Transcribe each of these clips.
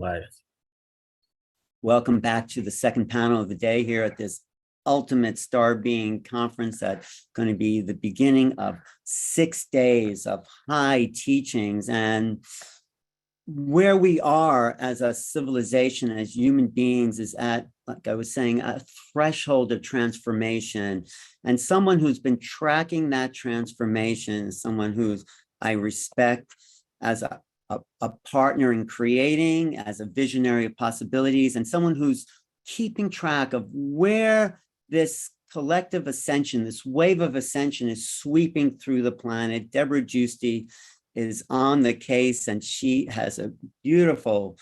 Live. Welcome back to the second panel of the day here at this Ultimate Star Being Conference that's going to be the beginning of 6 days of high teachings. And where we are as a civilization, as human beings, is at, like I was saying, a threshold of transformation. And someone who's been tracking that transformation, someone who's I respect as a partner in creating, as a visionary of possibilities, and someone who's keeping track of where this collective ascension, this wave of ascension is sweeping through the planet. Debra Giusti is on the case, and she has a beautiful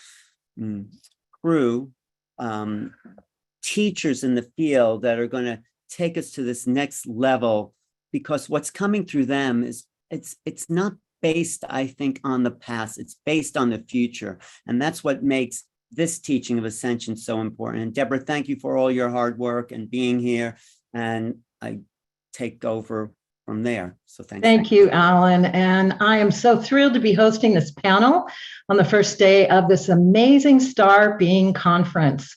crew, teachers in the field that are going to take us to this next level, because what's coming through them is it's not based, I think, on the past. It's based on the future. And that's what makes this teaching of Ascension so important. And Debra, thank you for all your hard work and being here. And I take over from there. So thank you, Alan. And I am so thrilled to be hosting this panel on the first day of this amazing Star Being Conference.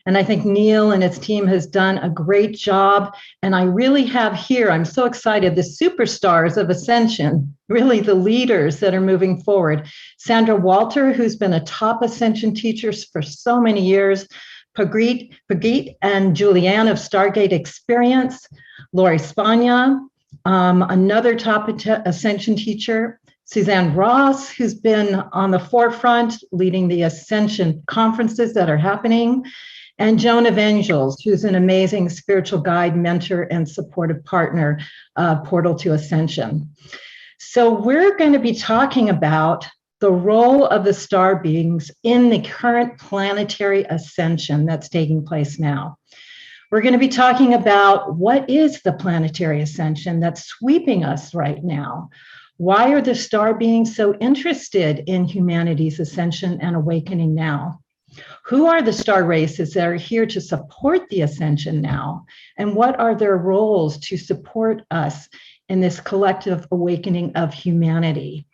And I think Neil and his team has done a great job. And I really have here, I'm so excited, the superstars of Ascension, really the leaders that are moving forward. Sandra Walter, who's been a top Ascension teacher for so many years, Pagit and Julianne of Stargate Experience, Lori Spagna, another top Ascension teacher, Suzanne Ross, who's been on the forefront leading the Ascension conferences that are happening, and Joan of Angels, who's an amazing spiritual guide, mentor, and supportive partner, Portal to Ascension. So we're going to be talking about the role of the star beings in the current planetary ascension that's taking place now. We're going to be talking about what is the planetary ascension that's sweeping us right now. Why are the star beings so interested in humanity's ascension and awakening now? Who are the star races that are here to support the ascension now? And what are their roles to support us in this collective awakening of humanity?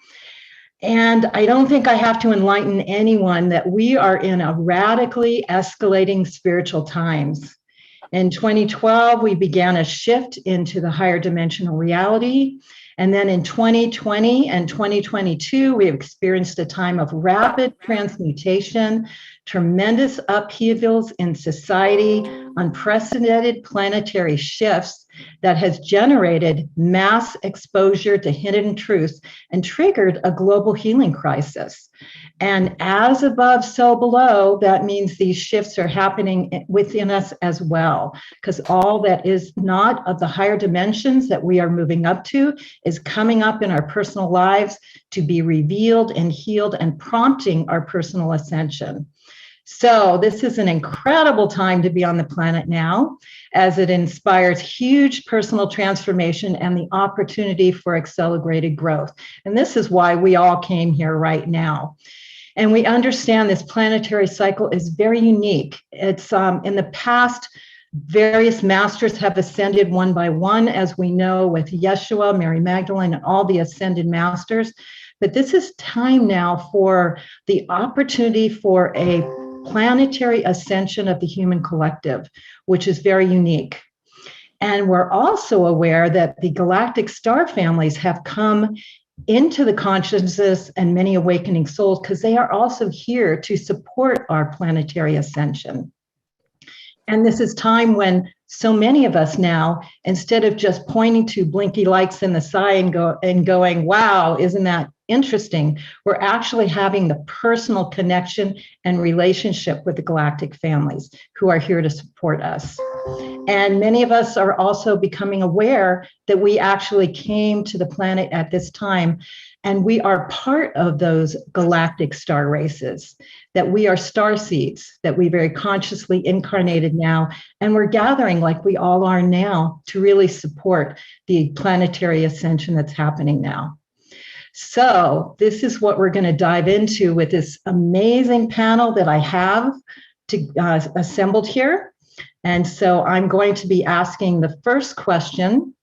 And I don't think I have to enlighten anyone that we are in a radically escalating spiritual times. In 2012, we began a shift into the higher dimensional reality. And then in 2020 and 2022, we have experienced a time of rapid transmutation, tremendous upheavals in society, unprecedented planetary shifts that has generated mass exposure to hidden truths and triggered a global healing crisis. And as above, so below, that means these shifts are happening within us as well, because all that is not of the higher dimensions that we are moving up to is coming up in our personal lives to be revealed and healed and prompting our personal ascension. So this is an incredible time to be on the planet now, as it inspires huge personal transformation and the opportunity for accelerated growth. And this is why we all came here right now. And we understand this planetary cycle is very unique. It's in the past, various masters have ascended one by one, as we know, with Yeshua, Mary Magdalene, and all the ascended masters. But this is time now for the opportunity for a planetary ascension of the human collective, which is very unique. And we're also aware that the galactic star families have come into the consciousness and many awakening souls because they are also here to support our planetary ascension. And this is time when so many of us now, instead of just pointing to blinky lights in the sky and going, wow, isn't that interesting? We're actually having the personal connection and relationship with the galactic families who are here to support us. And many of us are also becoming aware that we actually came to the planet at this time, and we are part of those galactic star races, that we are star seeds, that we very consciously incarnated now, and we're gathering like we all are now to really support the planetary ascension that's happening now. So this is what we're going to dive into with this amazing panel that I have assembled here. And so I'm going to be asking the first question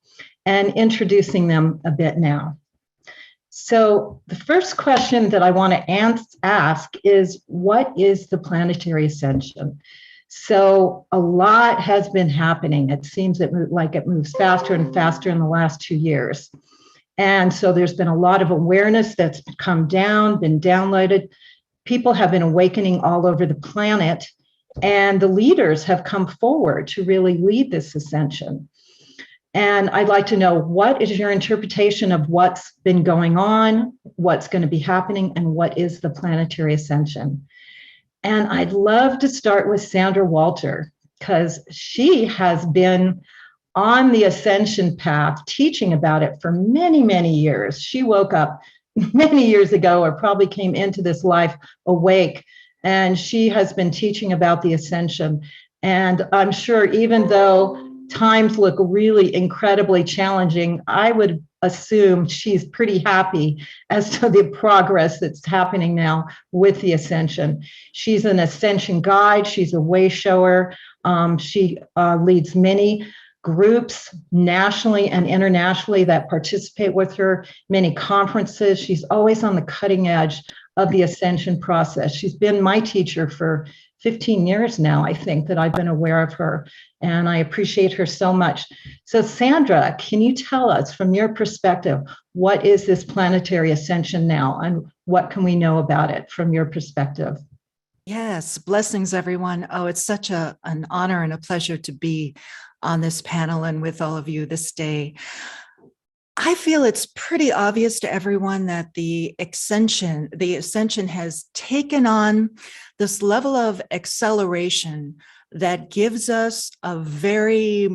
and introducing them a bit now. So the first question that I want to ask is, what is the planetary ascension? So a lot has been happening. It seems like it moves faster and faster in the last 2 years. And so there's been a lot of awareness that's come down, been downloaded. People have been awakening all over the planet, and the leaders have come forward to really lead this ascension. And I'd like to know, what is your interpretation of what's been going on, what's going to be happening, and what is the planetary ascension? And I'd love to start with Sandra Walter, because she has been on the ascension path, teaching about it for many, many years. She woke up many years ago, or probably came into this life awake, and she has been teaching about the ascension. And I'm sure, even though times look really incredibly challenging, I would assume she's pretty happy as to the progress that's happening now with the ascension. She's an ascension guide. She's a way shower. She leads many groups nationally and internationally that participate with her, many conferences. She's always on the cutting edge of the ascension process. She's been my teacher for 15 years now, I think, that I've been aware of her, and I appreciate her so much. So Sandra, can you tell us from your perspective, what is this planetary ascension now, and what can we know about it from your perspective? Yes, blessings, everyone. Oh, it's such an honor and a pleasure to be on this panel and with all of you this day. I feel it's pretty obvious to everyone that the ascension has taken on this level of acceleration that gives us a very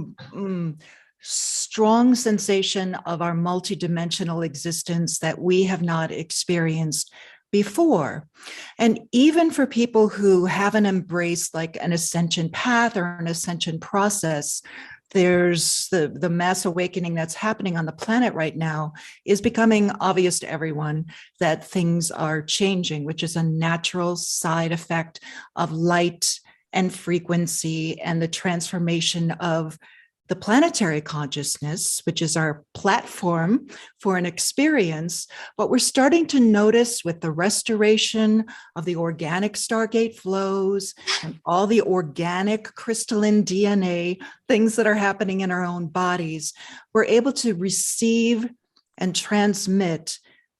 strong sensation of our multidimensional existence that we have not experienced before. And even for people who haven't embraced like an ascension path or an ascension process, there's the mass awakening that's happening on the planet right now is becoming obvious to everyone that things are changing, which is a natural side effect of light and frequency and the transformation of the planetary consciousness, which is our platform for an experience. What we're starting to notice with the restoration of the organic Stargate flows and all the organic crystalline DNA, things that are happening in our own bodies, we're able to receive and transmit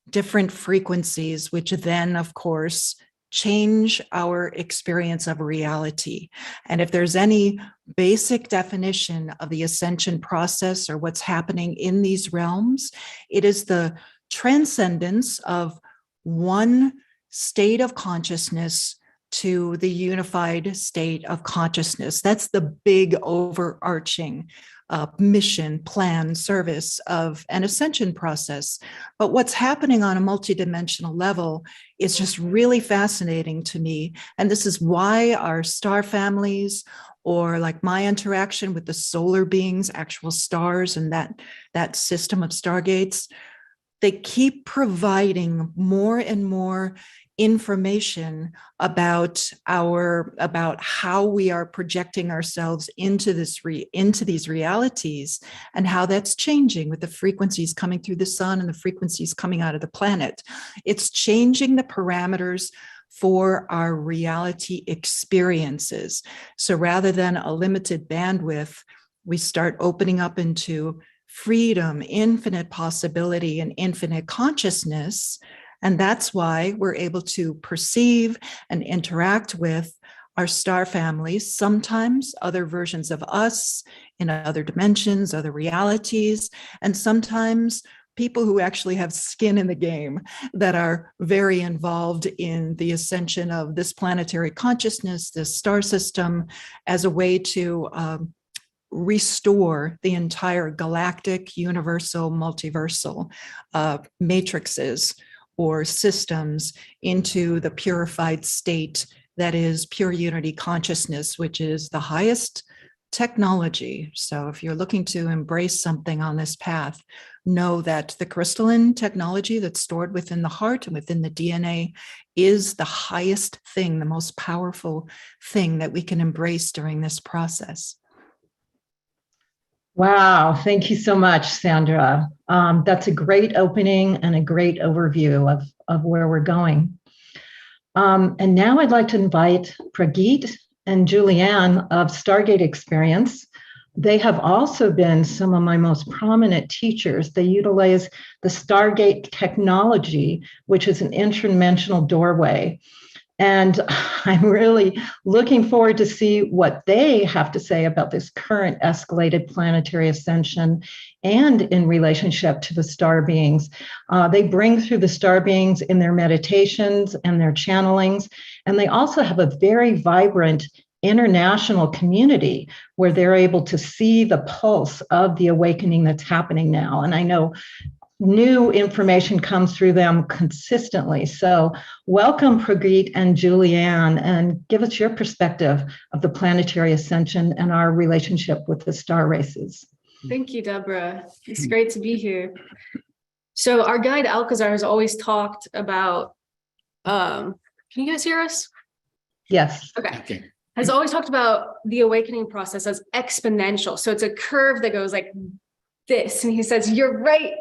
different frequencies, which then, of course, change our experience of reality. And if there's any basic definition of the ascension process or what's happening in these realms, it is the transcendence of one state of consciousness to the unified state of consciousness. That's the big overarching mission, plan, service of an ascension process. But what's happening on a multidimensional level is just really fascinating to me. And this is why our star families, or like my interaction with the solar beings, actual stars, and that system of stargates, they keep providing more and more information about how we are projecting ourselves into these realities, and how that's changing with the frequencies coming through the sun and the frequencies coming out of the planet. It's changing the parameters for our reality experiences. So rather than a limited bandwidth, we start opening up into freedom, infinite possibility, and infinite consciousness. And that's why we're able to perceive and interact with our star families, sometimes other versions of us in other dimensions, other realities, and sometimes people who actually have skin in the game that are very involved in the ascension of this planetary consciousness, this star system, as a way to restore the entire galactic, universal, multiversal matrices or systems into the purified state that is pure unity consciousness, which is the highest technology. So if you're looking to embrace something on this path, know that the crystalline technology that's stored within the heart and within the DNA is the highest thing, the most powerful thing that we can embrace during this process. Wow, thank you so much, Sandra. That's a great opening and a great overview of where we're going. And now I'd like to invite Prageet and Julianne of Stargate Experience. They have also been some of my most prominent teachers. They utilize the Stargate technology, which is an interdimensional doorway. And I'm really looking forward to see what they have to say about this current escalated planetary ascension and in relationship to the star beings. They bring through the star beings in their meditations and their channelings. And they also have a very vibrant international community where they're able to see the pulse of the awakening that's happening now. And I know new information comes through them consistently. So welcome, Prageet and Julianne, and give us your perspective of the planetary ascension and our relationship with the star races. Thank you, Debra. It's great to be here. So our guide Alcazar has always talked about, can you guys hear us? Yes. Okay. Has always talked about the awakening process as exponential. So it's a curve that goes like this. And he says, you're right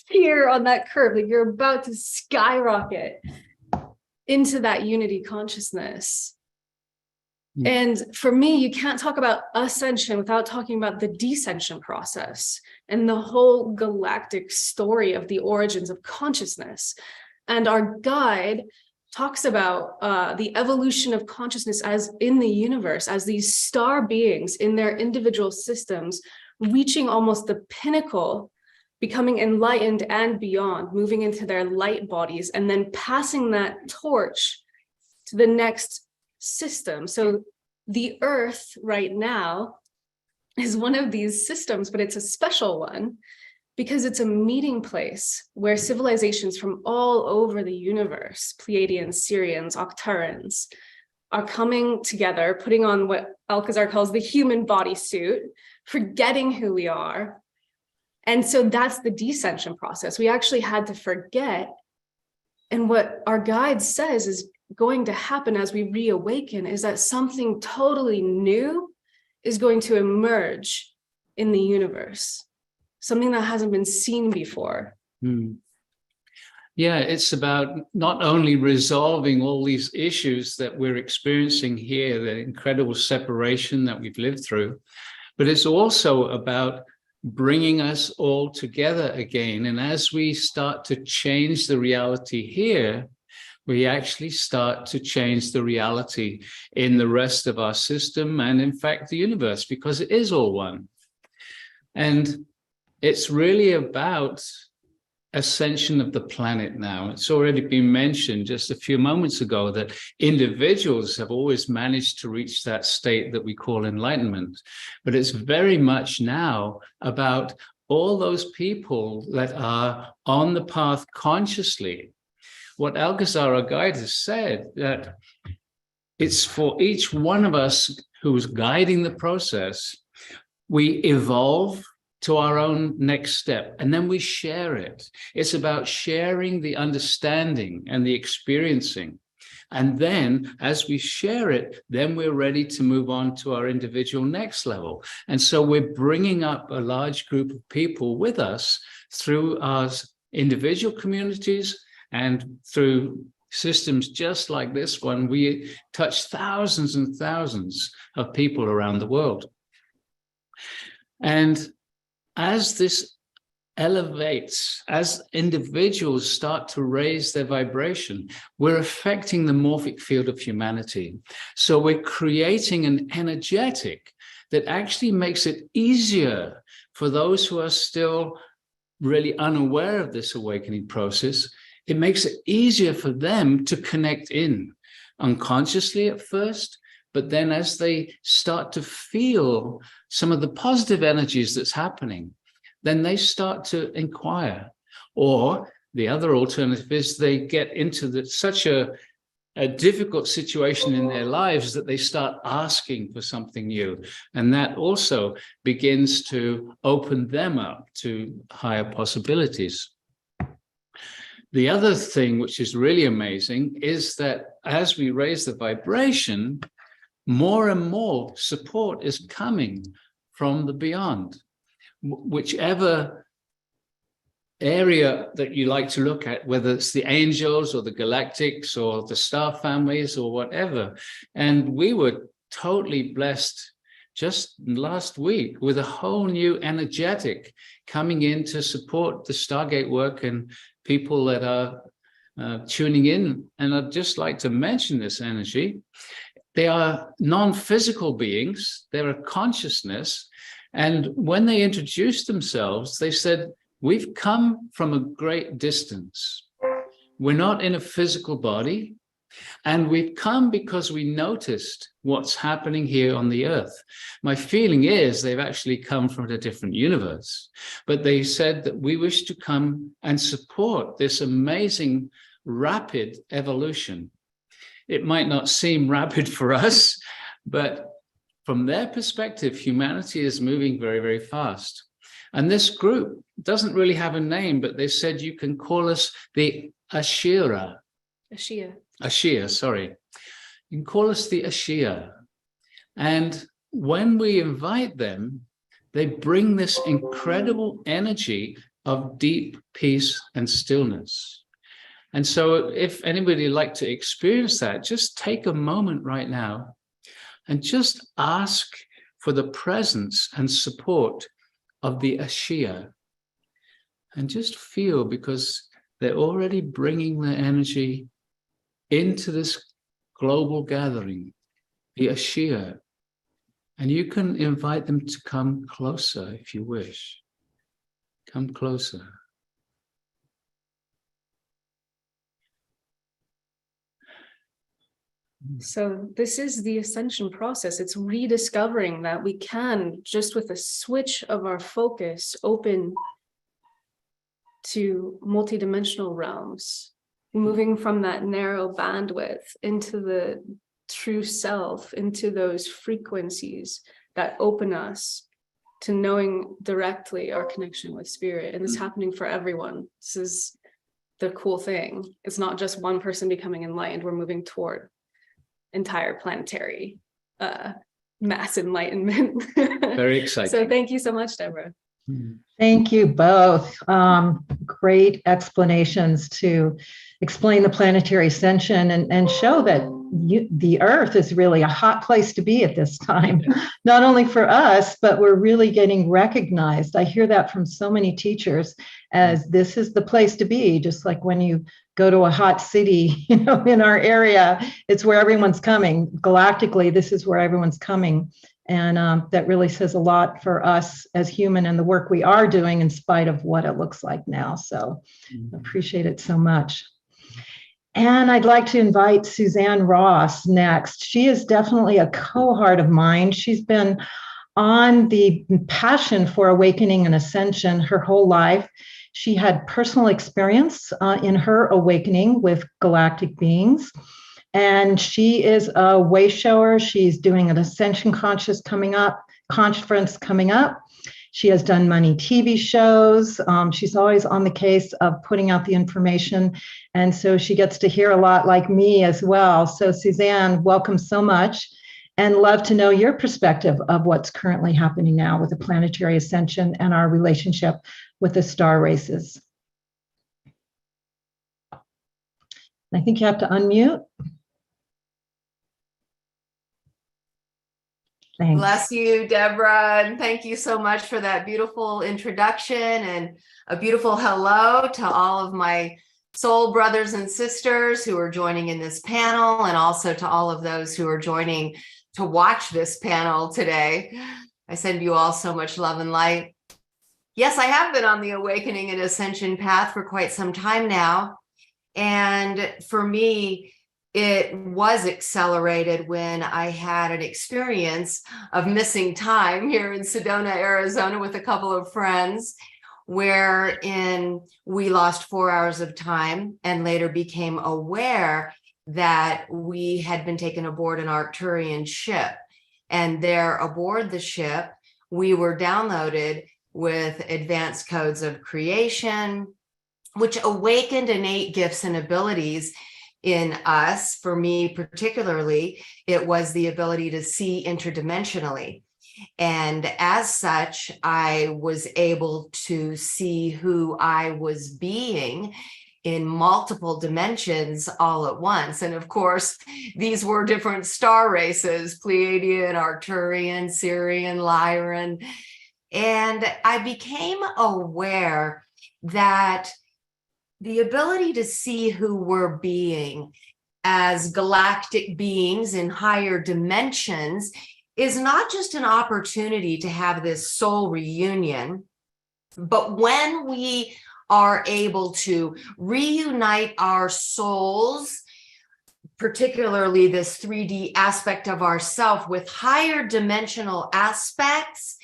here on that curve, like you're about to skyrocket into that unity consciousness. And for me, you can't talk about ascension without talking about the descension process and the whole galactic story of the origins of consciousness. And our guide talks about the evolution of consciousness as in the universe, as these star beings in their individual systems, reaching almost the pinnacle, becoming enlightened and beyond, moving into their light bodies, and then passing that torch to the next system. So the Earth right now is one of these systems, but it's a special one because it's a meeting place where civilizations from all over the universe, Pleiadians, Sirians, Octarans, are coming together, putting on what Alcazar calls the human bodysuit, forgetting who we are. And so that's the descension process. We actually had to forget. And what our guide says is going to happen as we reawaken is that something totally new is going to emerge in the universe, something that hasn't been seen before. Yeah, it's about not only resolving all these issues that we're experiencing here, the incredible separation that we've lived through, but it's also about bringing us all together again. And as we start to change the reality here, we actually start to change the reality in the rest of our system and, in fact, the universe, because it is all one. And it's really about ascension of the planet now. It's already been mentioned just a few moments ago that individuals have always managed to reach that state that we call enlightenment. But it's very much now about all those people that are on the path consciously. What Alcazar, our guide, has said, that it's for each one of us who's guiding the process, we evolve to our own next step, and then we share it. It's about sharing the understanding and the experiencing. And then as we share it, then we're ready to move on to our individual next level. And so we're bringing up a large group of people with us through our individual communities and through systems just like this one. We touch thousands and thousands of people around the world. And as this elevates, as individuals start to raise their vibration, we're affecting the morphic field of humanity. So we're creating an energetic that actually makes it easier for those who are still really unaware of this awakening process. It makes it easier for them to connect in unconsciously at first, but then as they start to feel some of the positive energies that's happening, then they start to inquire. Or the other alternative is they get into such a difficult situation in their lives that they start asking for something new. And that also begins to open them up to higher possibilities. The other thing which is really amazing is that as we raise the vibration, more and more support is coming from the beyond. Whichever area that you like to look at, whether it's the angels or the galactics or the star families or whatever. And we were totally blessed just last week with a whole new energetic coming in to support the Stargate work and people that are tuning in. And I'd just like to mention this energy. They are non-physical beings. They're a consciousness. And when they introduced themselves, they said, we've come from a great distance. We're not in a physical body. And we've come because we noticed what's happening here on the earth. My feeling is they've actually come from a different universe. But they said that we wish to come and support this amazing, rapid evolution. It might not seem rapid for us, but from their perspective, humanity is moving very, very fast. And this group doesn't really have a name, but they said you can call us the Ashira. Ashia, sorry. You can call us the Ashia. And when we invite them, they bring this incredible energy of deep peace and stillness. And so if anybody would like to experience that, just take a moment right now and just ask for the presence and support of the Ashia. And just feel, because they're already bringing their energy into this global gathering, the Ashia. And you can invite them to come closer if you wish. Come closer. So this is the ascension process. It's rediscovering that we can, just with a switch of our focus, open to multidimensional realms, moving from that narrow bandwidth into the true self, into those frequencies that open us to knowing directly our connection with spirit. And it's happening for everyone. This is the cool thing. It's not just one person becoming enlightened. We're moving toward entire planetary mass enlightenment. Very exciting. So thank you so much, Debra. Thank you both. Great explanations to explain the planetary ascension and show that the Earth is really a hot place to be at this time, not only for us, but we're really getting recognized. I hear that from so many teachers as this is the place to be, just like when you go to a hot city, in our area, it's where everyone's coming. Galactically, this is where everyone's coming. And that really says a lot for us as human and the work we are doing in spite of what it looks like now. So appreciate it so much. And I'd like to invite Suzanne Ross next. She is definitely a cohort of mine. She's been on the passion for awakening and ascension her whole life. She had personal experience in her awakening with galactic beings. And she is a way shower. She's doing an Ascension Conference coming up. She has done many TV shows. She's always on the case of putting out the information. And so she gets to hear a lot like me as well. So Suzanne, welcome so much, and love to know your perspective of what's currently happening now with the planetary ascension and our relationship with the star races. I think you have to unmute. Thanks. Bless you, Debra, and thank you so much for that beautiful introduction and a beautiful hello to all of my soul brothers and sisters who are joining in this panel, and also to all of those who are joining to watch this panel today. I send you all so much love and light. Yes, I have been on the awakening and ascension path for quite some time now. And for me, it was accelerated when I had an experience of missing time here in Sedona, Arizona, with a couple of friends, wherein we lost 4 hours of time and later became aware that we had been taken aboard an Arcturian ship. And there aboard the ship, we were downloaded with advanced codes of creation, which awakened innate gifts and abilities in us. For me particularly, it was the ability to see interdimensionally. And as such, I was able to see who I was being in multiple dimensions all at once. And of course, these were different star races: Pleiadian, Arcturian, Sirian, Lyran. And I became aware that the ability to see who we're being as galactic beings in higher dimensions is not just an opportunity to have this soul reunion, but when we are able to reunite our souls, particularly this 3D aspect of ourself, with higher dimensional aspects,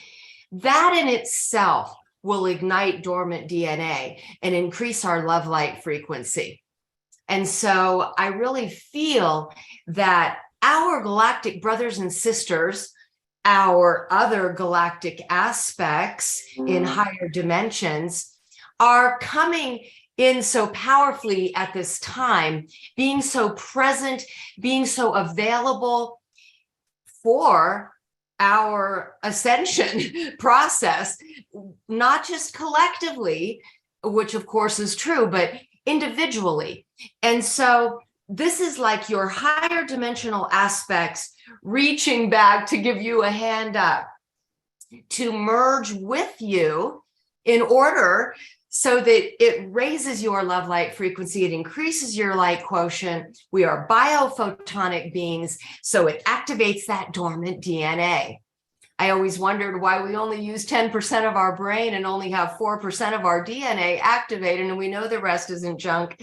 that in itself will ignite dormant DNA and increase our love light frequency. And so I really feel that our galactic brothers and sisters, our other galactic aspects in higher dimensions, are coming in so powerfully at this time, being so present, being so available for our ascension process, not just collectively, which of course is true, but individually. And so this is like your higher dimensional aspects reaching back to give you a hand up, to merge with you in order so that it raises your love light frequency, it increases your light quotient. We are biophotonic beings, so it activates that dormant DNA. I always wondered why we only use 10% of our brain and only have 4% of our DNA activated, and we know the rest isn't junk.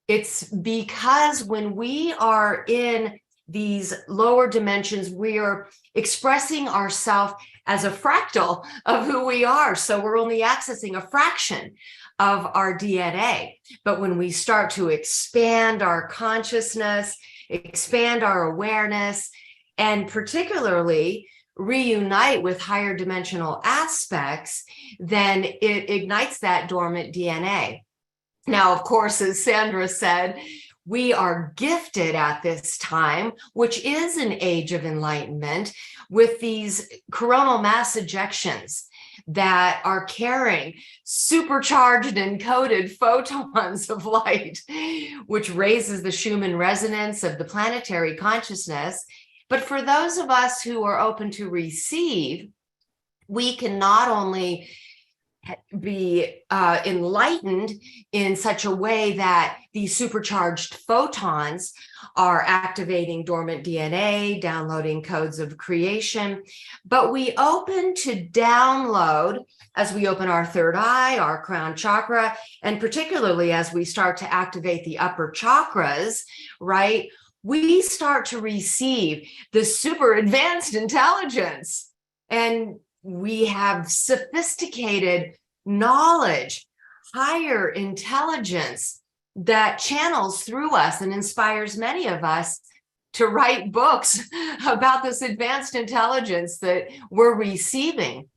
It's because when we are in these lower dimensions, we are expressing ourselves as a fractal of who we are. So we're only accessing a fraction of our DNA. But when we start to expand our consciousness, expand our awareness, and particularly reunite with higher dimensional aspects, then it ignites that dormant DNA. Now, of course, as Sandra said, we are gifted at this time, which is an age of enlightenment, with these coronal mass ejections that are carrying supercharged and encoded photons of light, which raises the Schumann resonance of the planetary consciousness. But for those of us who are open to receive, we can not only be enlightened in such a way that these supercharged photons are activating dormant DNA, downloading codes of creation, but we open to download as we open our third eye, our crown chakra, and particularly as we start to activate the upper chakras, right? We start to receive the super advanced intelligence, and we have sophisticated knowledge, higher intelligence that channels through us and inspires many of us to write books about this advanced intelligence that we're receiving,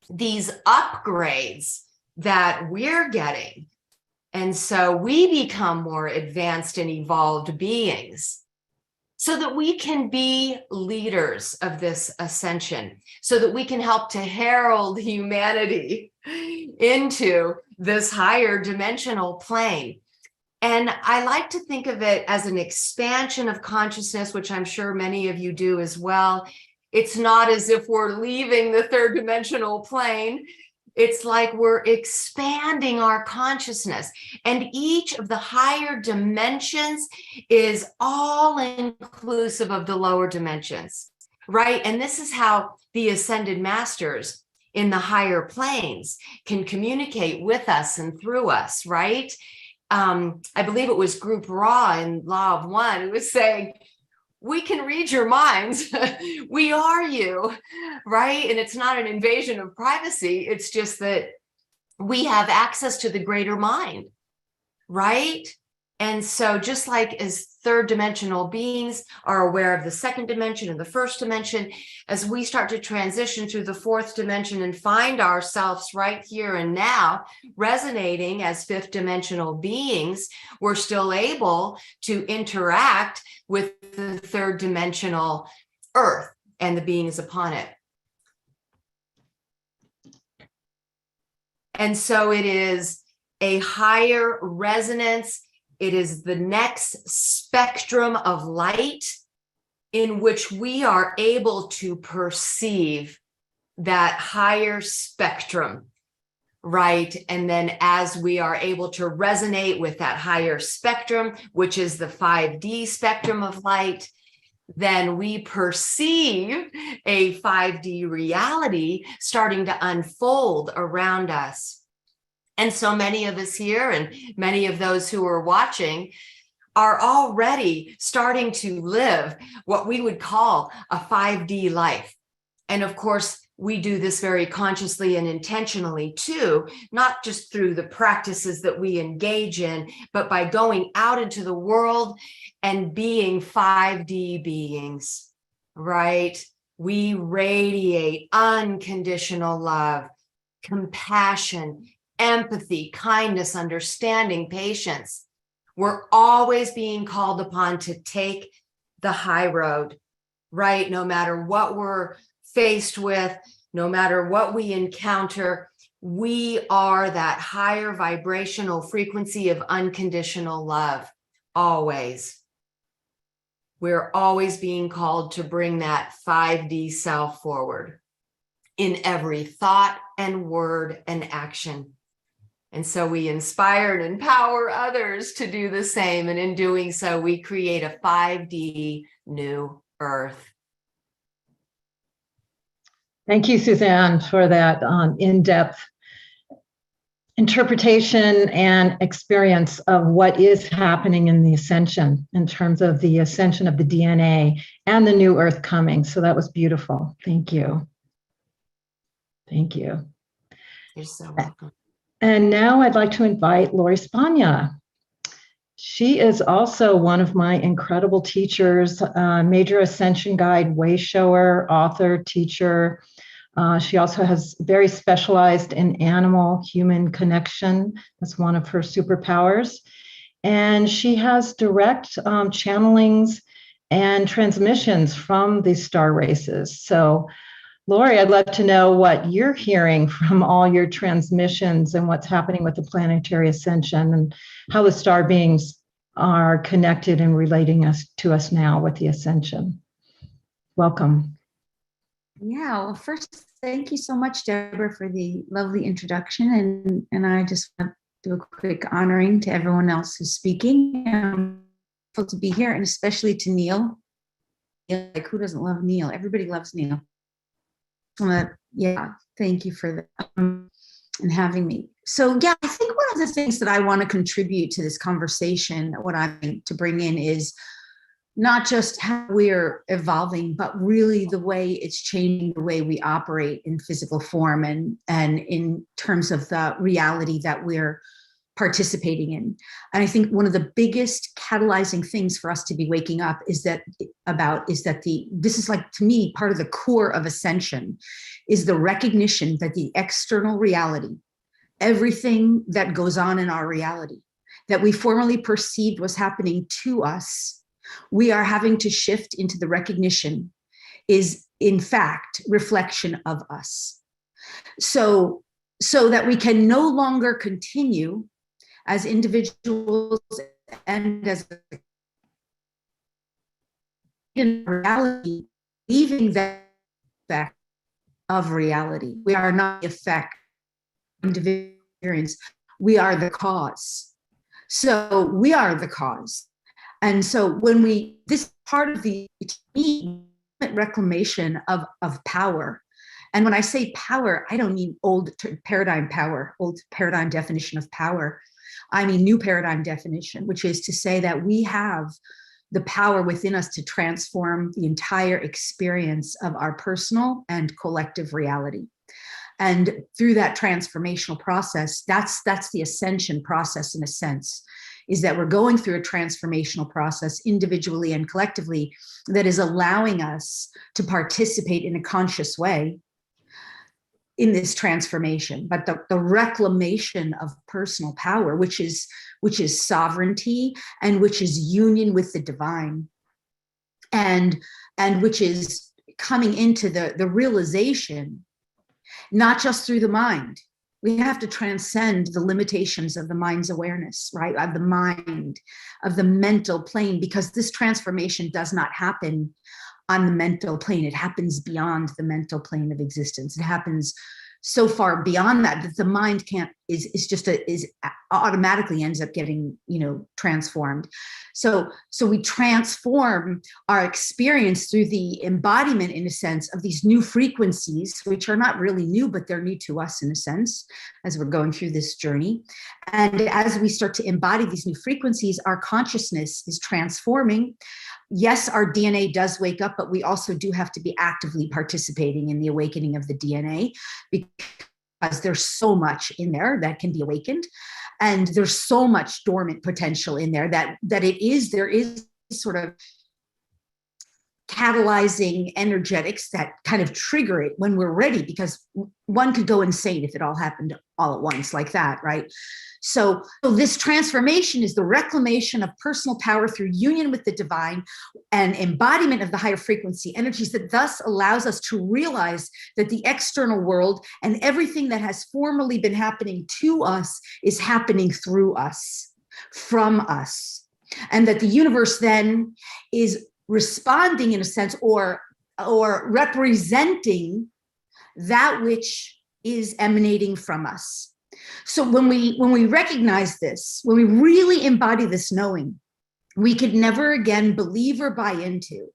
these upgrades that we're getting. And so we become more advanced and evolved beings, so that we can be leaders of this ascension, so that we can help to herald humanity into this higher dimensional plane. And I like to think of it as an expansion of consciousness, which I'm sure many of you do as well. It's not as if we're leaving the third dimensional plane. It's like we're expanding our consciousness, and each of the higher dimensions is all inclusive of the lower dimensions, right? And this is how the ascended masters in the higher planes can communicate with us and through us, right? I believe it was Group Ra in Law of One who was saying, we can read your minds. We are you, right? And it's not an invasion of privacy. It's just that we have access to the greater mind, right? And so just like as third dimensional beings are aware of the second dimension and the first dimension, as we start to transition through the fourth dimension and find ourselves right here and now resonating as fifth dimensional beings, we're still able to interact with the third dimensional earth and the beings upon it. And so it is a higher resonance. It is the next spectrum of light in which we are able to perceive that higher spectrum, right? And then as we are able to resonate with that higher spectrum, which is the 5D spectrum of light, then we perceive a 5D reality starting to unfold around us. And so many of us here and many of those who are watching are already starting to live what we would call a 5D life. And of course, we do this very consciously and intentionally too, not just through the practices that we engage in, but by going out into the world and being 5D beings, right? We radiate unconditional love, compassion, empathy, kindness, understanding, patience. We're always being called upon to take the high road, right? No matter what we're faced with, no matter what we encounter, we are that higher vibrational frequency of unconditional love, always. We're always being called to bring that 5D self forward in every thought and word and action. And so we inspire and empower others to do the same. And in doing so, we create a 5D new earth. Thank you, Suzanne, for that in-depth interpretation and experience of what is happening in the ascension in terms of the ascension of the DNA and the new earth coming. So that was beautiful. Thank you. Thank you. You're so welcome. And now I'd like to invite Lori Spagna. She is also one of my incredible teachers, major ascension guide, way shower, author, teacher. She also has very specialized in animal-human connection. That's one of her superpowers. And she has direct channelings and transmissions from the star races. So Lori, I'd love to know what you're hearing from all your transmissions and what's happening with the planetary ascension and how the star beings are connected and relating to us now with the ascension. Welcome. Yeah, well, first, thank you so much, Debra, for the lovely introduction. And I just want to do a quick honoring to everyone else who's speaking. I'm grateful to be here, and especially to Neil. Like, who doesn't love Neil? Everybody loves Neil. Yeah, thank you for that and having me. So yeah, I think one of the things that I want to contribute to this conversation, what I'm to bring in is not just how we're evolving, but really the way it's changing the way we operate in physical form and in terms of the reality that we're participating in. And I think one of the biggest catalyzing things for us to be waking up is that this is like, to me, part of the core of ascension is the recognition that the external reality, everything that goes on in our reality that we formerly perceived was happening to us, we are having to shift into the recognition is in fact reflection of us. So that we can no longer continue as individuals and as in reality, leaving that effect of reality. We are not the effect of individual experience. We are the cause. So we are the cause. And so when this part of the reclamation of power, and when I say power, I don't mean old paradigm power, old paradigm definition of power. I mean new paradigm definition, which is to say that we have the power within us to transform the entire experience of our personal and collective reality. And through that transformational process, that's the ascension process in a sense, is that we're going through a transformational process individually and collectively that is allowing us to participate in a conscious way in this transformation. But the reclamation of personal power, which is sovereignty and which is union with the divine, and which is coming into the realization, not just through the mind, We have to transcend the limitations of the mind's awareness, right? Of the mind, of the mental plane, because this transformation does not happen on the mental plane. It happens beyond the mental plane of existence. It happens so far beyond that the mind can't, is automatically ends up getting, transformed. So we transform our experience through the embodiment, in a sense, of these new frequencies, which are not really new, but they're new to us in a sense, as we're going through this journey. And as we start to embody these new frequencies, our consciousness is transforming. Yes, our DNA does wake up, but we also do have to be actively participating in the awakening of the DNA, because there's so much in there that can be awakened, and there's so much dormant potential in there that there is sort of catalyzing energetics that kind of trigger it when we're ready, because one could go insane if it all happened all at once like that, right? So this transformation is the reclamation of personal power through union with the divine and embodiment of the higher frequency energies, that thus allows us to realize that the external world and everything that has formerly been happening to us is happening through us, from us, and that the universe then is responding, in a sense, or representing that which is emanating from us. So when we recognize this, when we really embody this knowing, we could never again believe or buy into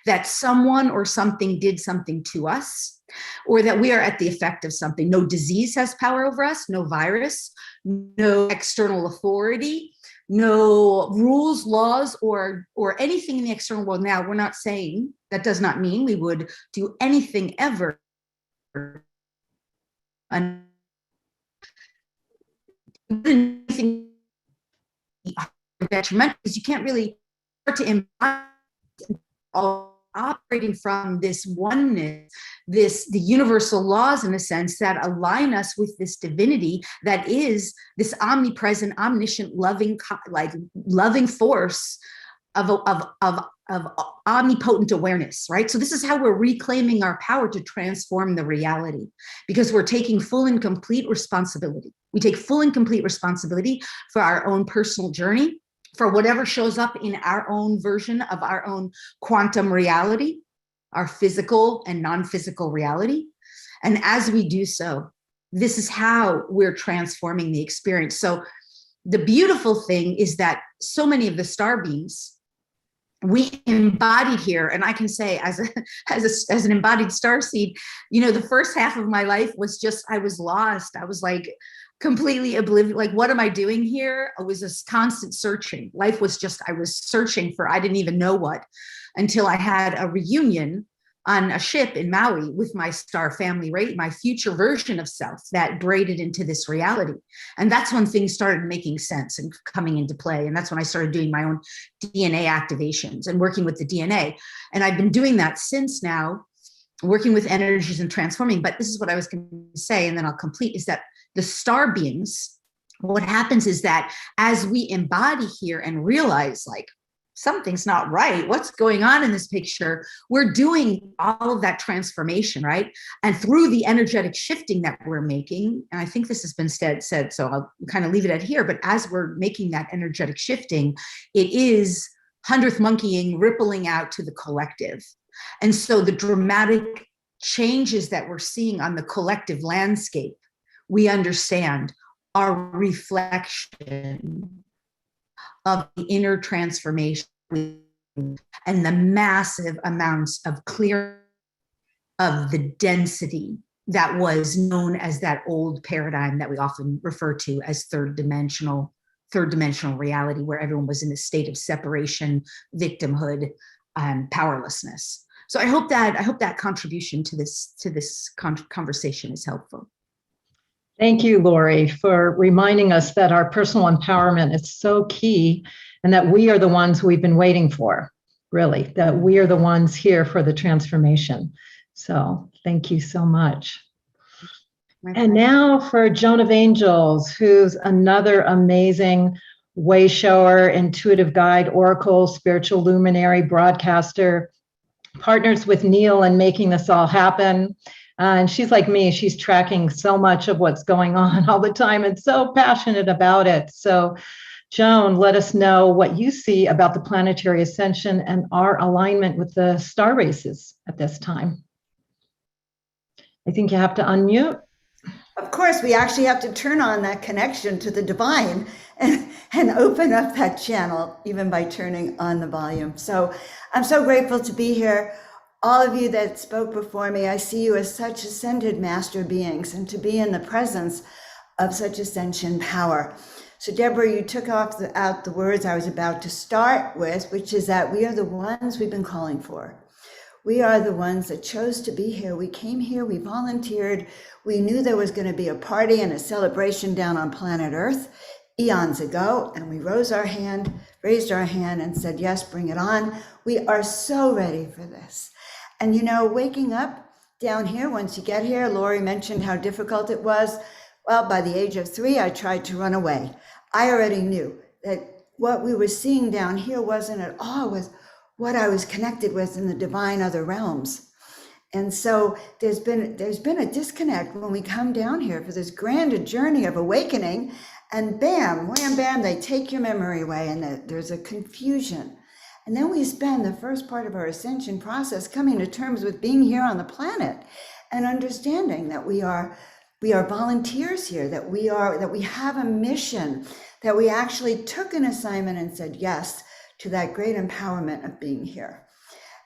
that someone or something did something to us, or that we are at the effect of something. No disease has power over us, no virus, no external authority, no rules, laws, or anything in the external world. Now, we're not saying, that does not mean we would do anything ever anything detrimental, because you can't really start to embody operating from this oneness, the universal laws, in a sense, that align us with this divinity that is this omnipresent, omniscient, loving force of omnipotent awareness, right? So this is how we're reclaiming our power to transform the reality, because we're taking full and complete responsibility. We take full and complete responsibility for our own personal journey, for whatever shows up in our own version of our own quantum reality, our physical and non-physical reality. And as we do so, this is how we're transforming the experience. So the beautiful thing is that so many of the star beings we embodied here, and I can say as an embodied starseed, the first half of my life was just, I was lost. I was like completely oblivious. Like, what am I doing here? It was this constant searching. Life was just, I was searching for, I didn't even know what, until I had a reunion on a ship in Maui with my star family, right? My future version of self that braided into this reality. And that's when things started making sense and coming into play. And that's when I started doing my own DNA activations and working with the DNA. And I've been doing that since now, working with energies and transforming. But this is what I was going to say, and then I'll complete, is that the star beings, what happens is that as we embody here and realize, like, something's not right, what's going on in this picture, we're doing all of that transformation, right? And through the energetic shifting that we're making, and I think this has been said, so I'll kind of leave it at here, but as we're making that energetic shifting, it is 100th monkeying, rippling out to the collective. And so the dramatic changes that we're seeing on the collective landscape, we understand are reflection of the inner transformation and the massive amounts of clear of the density that was known as that old paradigm that we often refer to as third dimensional reality, where everyone was in a state of separation, victimhood, and powerlessness. So I hope that contribution to this conversation is helpful. Thank you, Lori, for reminding us that our personal empowerment is so key, and that we are the ones we've been waiting for, really, that we are the ones here for the transformation. So thank you so much. And now for Joan of Angels, who's another amazing way shower, intuitive guide, oracle, spiritual luminary, broadcaster, partners with Neil in making this all happen. And she's like me, she's tracking so much of what's going on all the time and so passionate about it. So Joan, let us know what you see about the planetary ascension and our alignment with the star races at this time. I think you have to unmute. Of course, we actually have to turn on that connection to the divine and open up that channel, even by turning on the volume. So I'm so grateful to be here. All of you that spoke before me, I see you as such ascended master beings, and to be in the presence of such ascension power. So Debra, you took out the words I was about to start with, which is that we are the ones we've been calling for. We are the ones that chose to be here. We came here, we volunteered. We knew there was going to be a party and a celebration down on planet Earth eons ago, and we raised our hand and said, yes, bring it on. We are so ready for this. And you know, waking up down here, once you get here, Lori mentioned how difficult it was. Well, by the age of 3, I tried to run away. I already knew that what we were seeing down here wasn't at all with what I was connected with in the divine other realms. And so there's been a disconnect when we come down here for this grand journey of awakening, and bam, wham, bam, they take your memory away, and there's a confusion. And then we spend the first part of our ascension process coming to terms with being here on the planet and understanding that we are volunteers here, that we have a mission, that we actually took an assignment and said yes to that great empowerment of being here.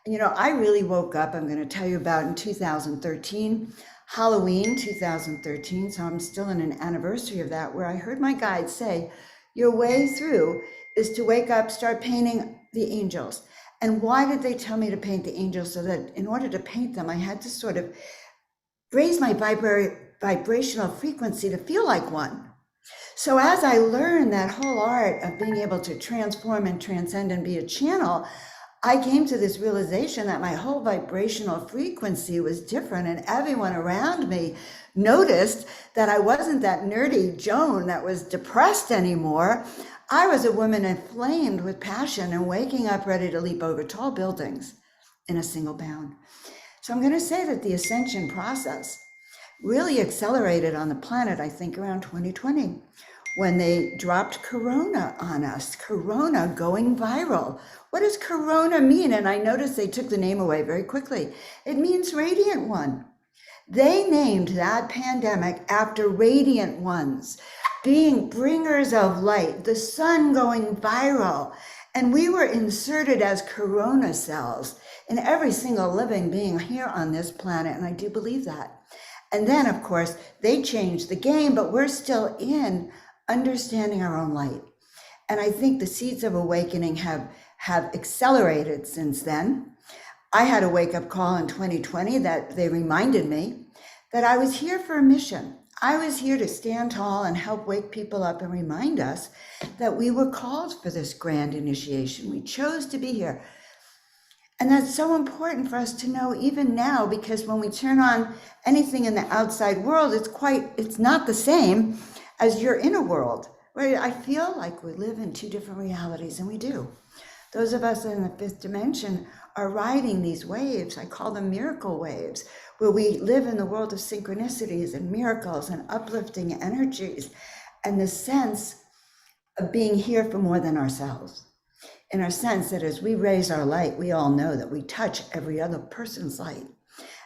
And you know, I really woke up, I'm going to tell you about in 2013, Halloween 2013, so I'm still in an anniversary of that, where I heard my guide say, your way through is to wake up, start painting the angels. And why did they tell me to paint the angels? So that in order to paint them, I had to sort of raise my vibrational frequency to feel like one. So as I learned that whole art of being able to transform and transcend and be a channel, I came to this realization that my whole vibrational frequency was different, and everyone around me noticed that I wasn't that nerdy Joan that was depressed anymore. I was a woman inflamed with passion and waking up ready to leap over tall buildings in a single bound. So I'm going to say that the ascension process really accelerated on the planet, I think, around 2020, when they dropped Corona on us, Corona going viral. What does Corona mean? And I noticed they took the name away very quickly. It means radiant one. They named that pandemic after radiant ones, being bringers of light, the sun going viral. And we were inserted as Corona cells in every single living being here on this planet. And I do believe that. And then, of course, they changed the game, but we're still in understanding our own light. And I think the seeds of awakening have accelerated since then. I had a wake-up call in 2020 that they reminded me that I was here for a mission. I was here to stand tall and help wake people up and remind us that we were called for this grand initiation. We chose to be here. And that's so important for us to know even now, because when we turn on anything in the outside world, it's not the same as your inner world, where I feel like we live in 2 different realities, and we do. Those of us in the 5th dimension are riding these waves. I call them miracle waves, where we live in the world of synchronicities and miracles and uplifting energies, and the sense of being here for more than ourselves. In our sense that as we raise our light, we all know that we touch every other person's light.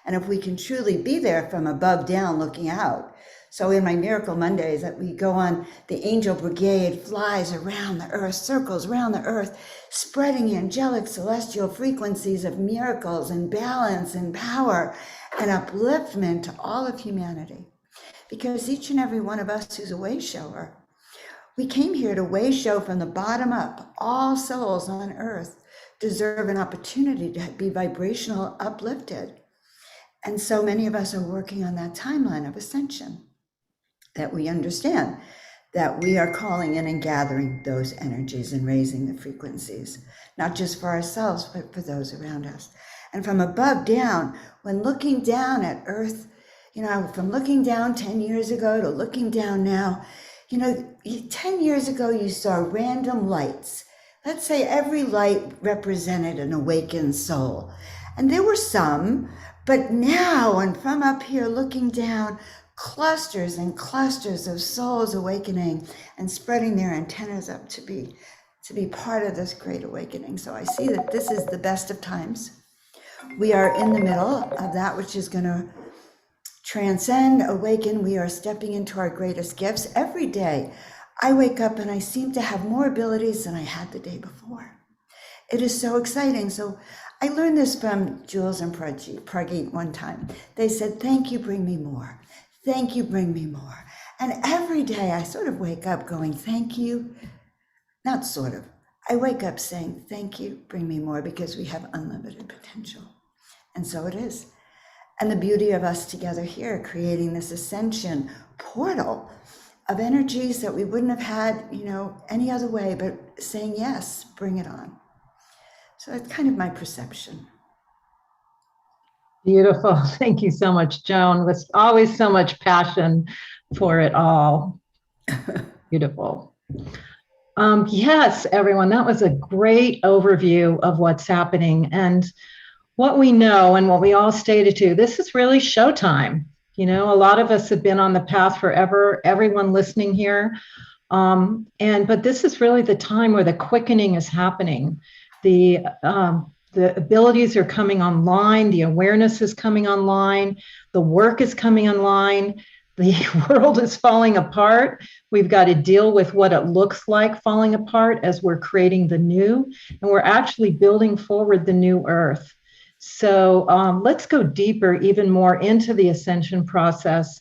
And if we can truly be there from above down looking out. So in my Miracle Mondays that we go on, the angel brigade flies around the earth, circles around the earth, spreading angelic celestial frequencies of miracles and balance and power and upliftment to all of humanity. Because each and every one of us who's a way shower, we came here to way show from the bottom up. All souls on earth deserve an opportunity to be vibrational uplifted. And so many of us are working on that timeline of ascension, that we understand that we are calling in and gathering those energies and raising the frequencies, not just for ourselves, but for those around us. And from above down, when looking down at earth, from looking down 10 years ago to looking down now, 10 years ago, you saw random lights. Let's say every light represented an awakened soul. And there were some, but now, and from up here looking down, clusters and clusters of souls awakening and spreading their antennas up to be part of this great awakening. So I see that this is the best of times. We are in the middle of that which is going to transcend, awaken. We are stepping into our greatest gifts. Every day I wake up and I seem to have more abilities than I had the day before. It is so exciting. So I learned this from Jules and Pragit one time. They said, thank you, bring me more. Thank you, bring me more. And every day I sort of wake up going, thank you. Not sort of. I wake up saying, thank you, bring me more, because we have unlimited potential. And so it is. And the beauty of us together here, creating this ascension portal of energies that we wouldn't have had, any other way, but saying, yes, bring it on. So that's kind of my perception. Beautiful. Thank you so much, Joan. With always so much passion for it all. Beautiful. Yes, everyone, that was a great overview of what's happening and what we know and what we all stated to. This is really showtime. A lot of us have been on the path forever, everyone listening here. But this is really the time where the quickening is happening. The abilities are coming online, the awareness is coming online, the work is coming online, the world is falling apart. We've got to deal with what it looks like falling apart as we're creating the new, and we're actually building forward the new earth. So let's go deeper, even more into the ascension process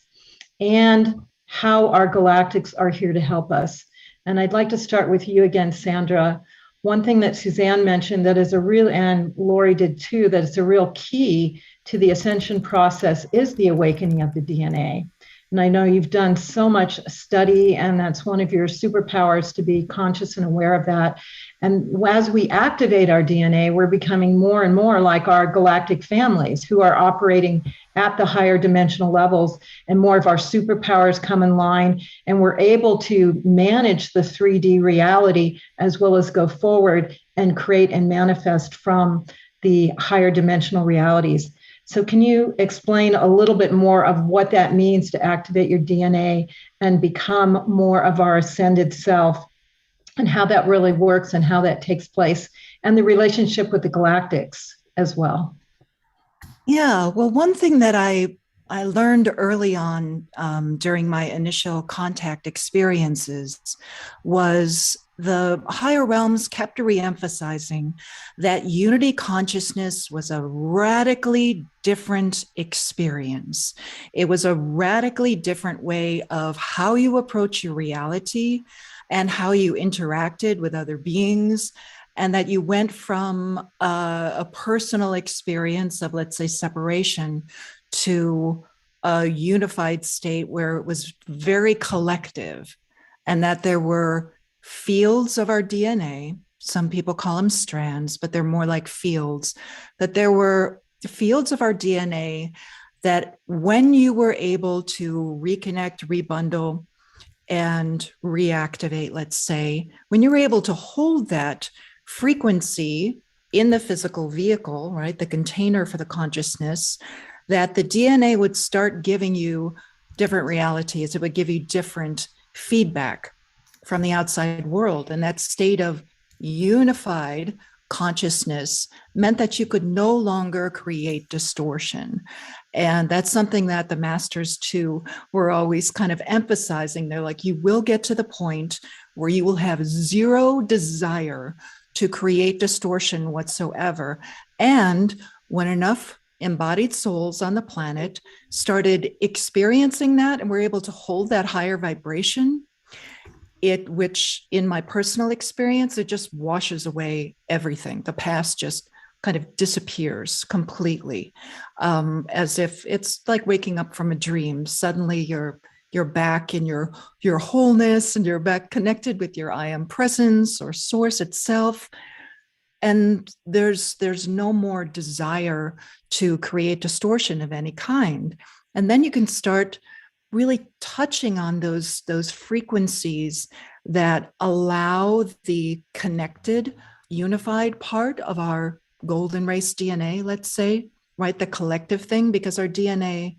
and how our galactics are here to help us. And I'd like to start with you again, Sandra. One thing that Suzanne mentioned that is a real, and Lori did too, that is a real key to the ascension process is the awakening of the DNA. And I know you've done so much study, and that's one of your superpowers, to be conscious and aware of that. And as we activate our DNA, we're becoming more and more like our galactic families who are operating at the higher dimensional levels, and more of our superpowers come in line, and we're able to manage the 3D reality as well as go forward and create and manifest from the higher dimensional realities. So can you explain a little bit more of what that means to activate your DNA and become more of our ascended self, and how that really works and how that takes place, and the relationship with the galactics as well? Yeah, well, one thing that I learned early on during my initial contact experiences was the higher realms kept re-emphasizing that unity consciousness was a radically different experience. It was a radically different way of how you approach your reality and how you interacted with other beings, and that you went from a personal experience of, let's say, separation to a unified state where it was very collective, and that there were fields of our DNA. Some people call them strands, but they're more like fields. That there were fields of our DNA that when you were able to reconnect, rebundle, and reactivate, let's say, when you were able to hold that frequency in the physical vehicle, right, the container for the consciousness, that the DNA would start giving you different realities. It would give you different feedback from the outside world. And that state of unified consciousness meant that you could no longer create distortion. And that's something that the masters too were always kind of emphasizing. They're like, you will get to the point where you will have zero desire to create distortion whatsoever. And when enough embodied souls on the planet started experiencing that and were able to hold that higher vibration, which in my personal experience, it just washes away everything. The past just kind of disappears completely, as if it's like waking up from a dream. Suddenly you're back in your wholeness, and you're back connected with your I am presence or source itself. And there's no more desire to create distortion of any kind. And then you can start really touching on those frequencies that allow the connected, unified part of our golden race DNA, let's say, right? The collective thing, because our DNA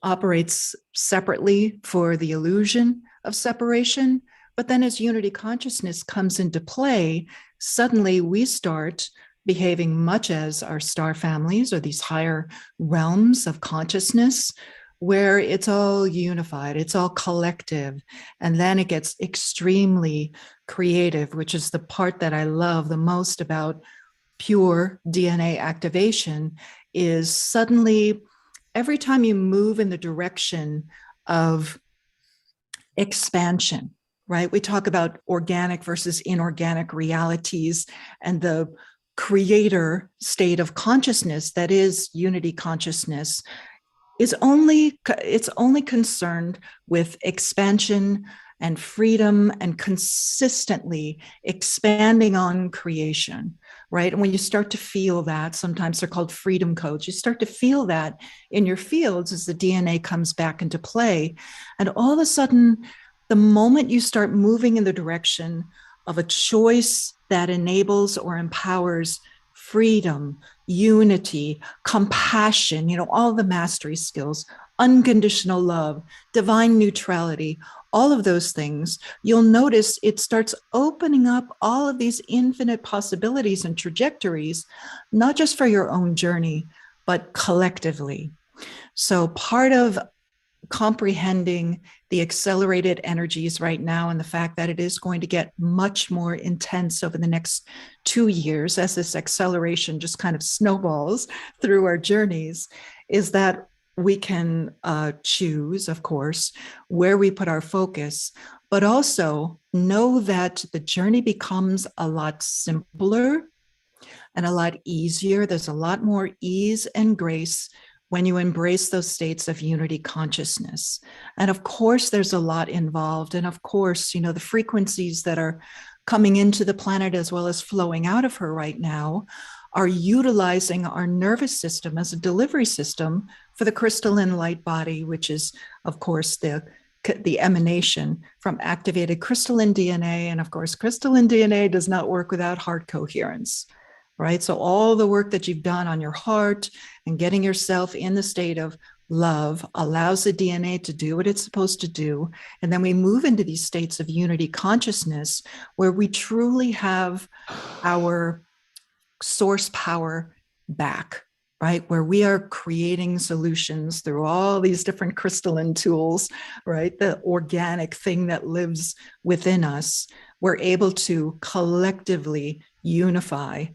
operates separately for the illusion of separation. But then as unity consciousness comes into play, suddenly we start behaving much as our star families or these higher realms of consciousness, where it's all unified, it's all collective. And then it gets extremely creative, which is the part that I love the most about pure DNA activation, is suddenly every time you move in the direction of expansion, right? We talk about organic versus inorganic realities and the creator state of consciousness that is unity consciousness it's only concerned with expansion and freedom and consistently expanding on creation, right? And when you start to feel that, sometimes they're called freedom codes, you start to feel that in your fields as the DNA comes back into play. And all of a sudden, the moment you start moving in the direction of a choice that enables or empowers freedom, unity, compassion, all the mastery skills, unconditional love, divine neutrality, all of those things, you'll notice it starts opening up all of these infinite possibilities and trajectories, not just for your own journey, but collectively. So part of comprehending the accelerated energies right now and the fact that it is going to get much more intense over the next 2 years as this acceleration just kind of snowballs through our journeys, is that we can choose, of course, where we put our focus, but also know that the journey becomes a lot simpler and a lot easier. There's a lot more ease and grace when you embrace those states of unity consciousness. And of course, there's a lot involved. And of course, the frequencies that are coming into the planet as well as flowing out of her right now are utilizing our nervous system as a delivery system for the crystalline light body, which is, of course, the emanation from activated crystalline DNA. And of course, crystalline DNA does not work without heart coherence. Right? So all the work that you've done on your heart and getting yourself in the state of love allows the DNA to do what it's supposed to do. And then we move into these states of unity consciousness where we truly have our source power back, right? Where we are creating solutions through all these different crystalline tools, right? The organic thing that lives within us. We're able to collectively unify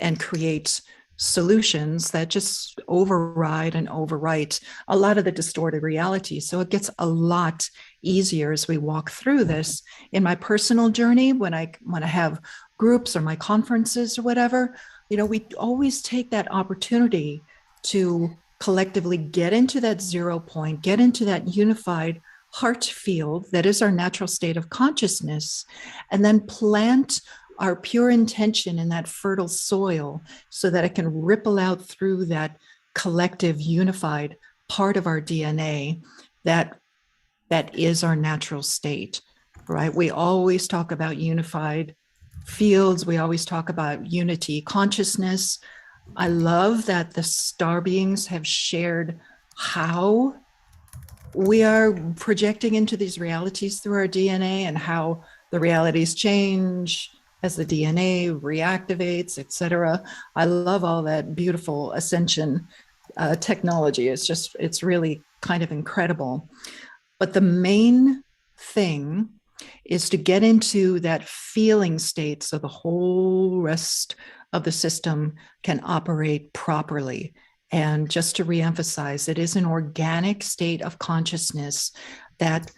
and create solutions that just override and overwrite a lot of the distorted reality. So it gets a lot easier as we walk through this. In my personal journey, when I have groups or my conferences or whatever, we always take that opportunity to collectively get into that 0 point, get into that unified heart field that is our natural state of consciousness, and then plant our pure intention in that fertile soil so that it can ripple out through that collective unified part of our DNA that is our natural state, right? We always talk about unified fields. We always talk about unity consciousness. I love that the star beings have shared how we are projecting into these realities through our DNA and how the realities change as the DNA reactivates, et cetera. I love all that beautiful ascension technology. It's really kind of incredible. But the main thing is to get into that feeling state so the whole rest of the system can operate properly. And just to reemphasize, it is an organic state of consciousness that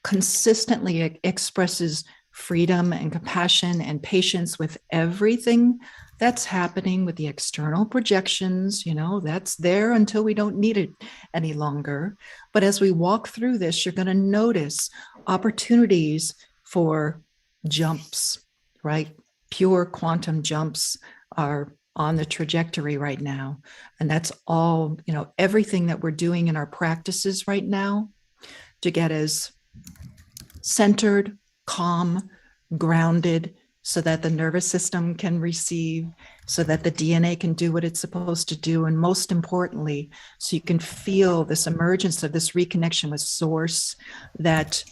consistently expresses freedom and compassion and patience with everything that's happening with the external projections. That's there until we don't need it any longer. But as we walk through this, you're going to notice opportunities for jumps, right? Pure quantum jumps are on the trajectory right now. And that's all, everything that we're doing in our practices right now to get as centered, calm, grounded, so that the nervous system can receive so that the DNA can do what it's supposed to do. And most importantly, so you can feel this emergence of this reconnection with source that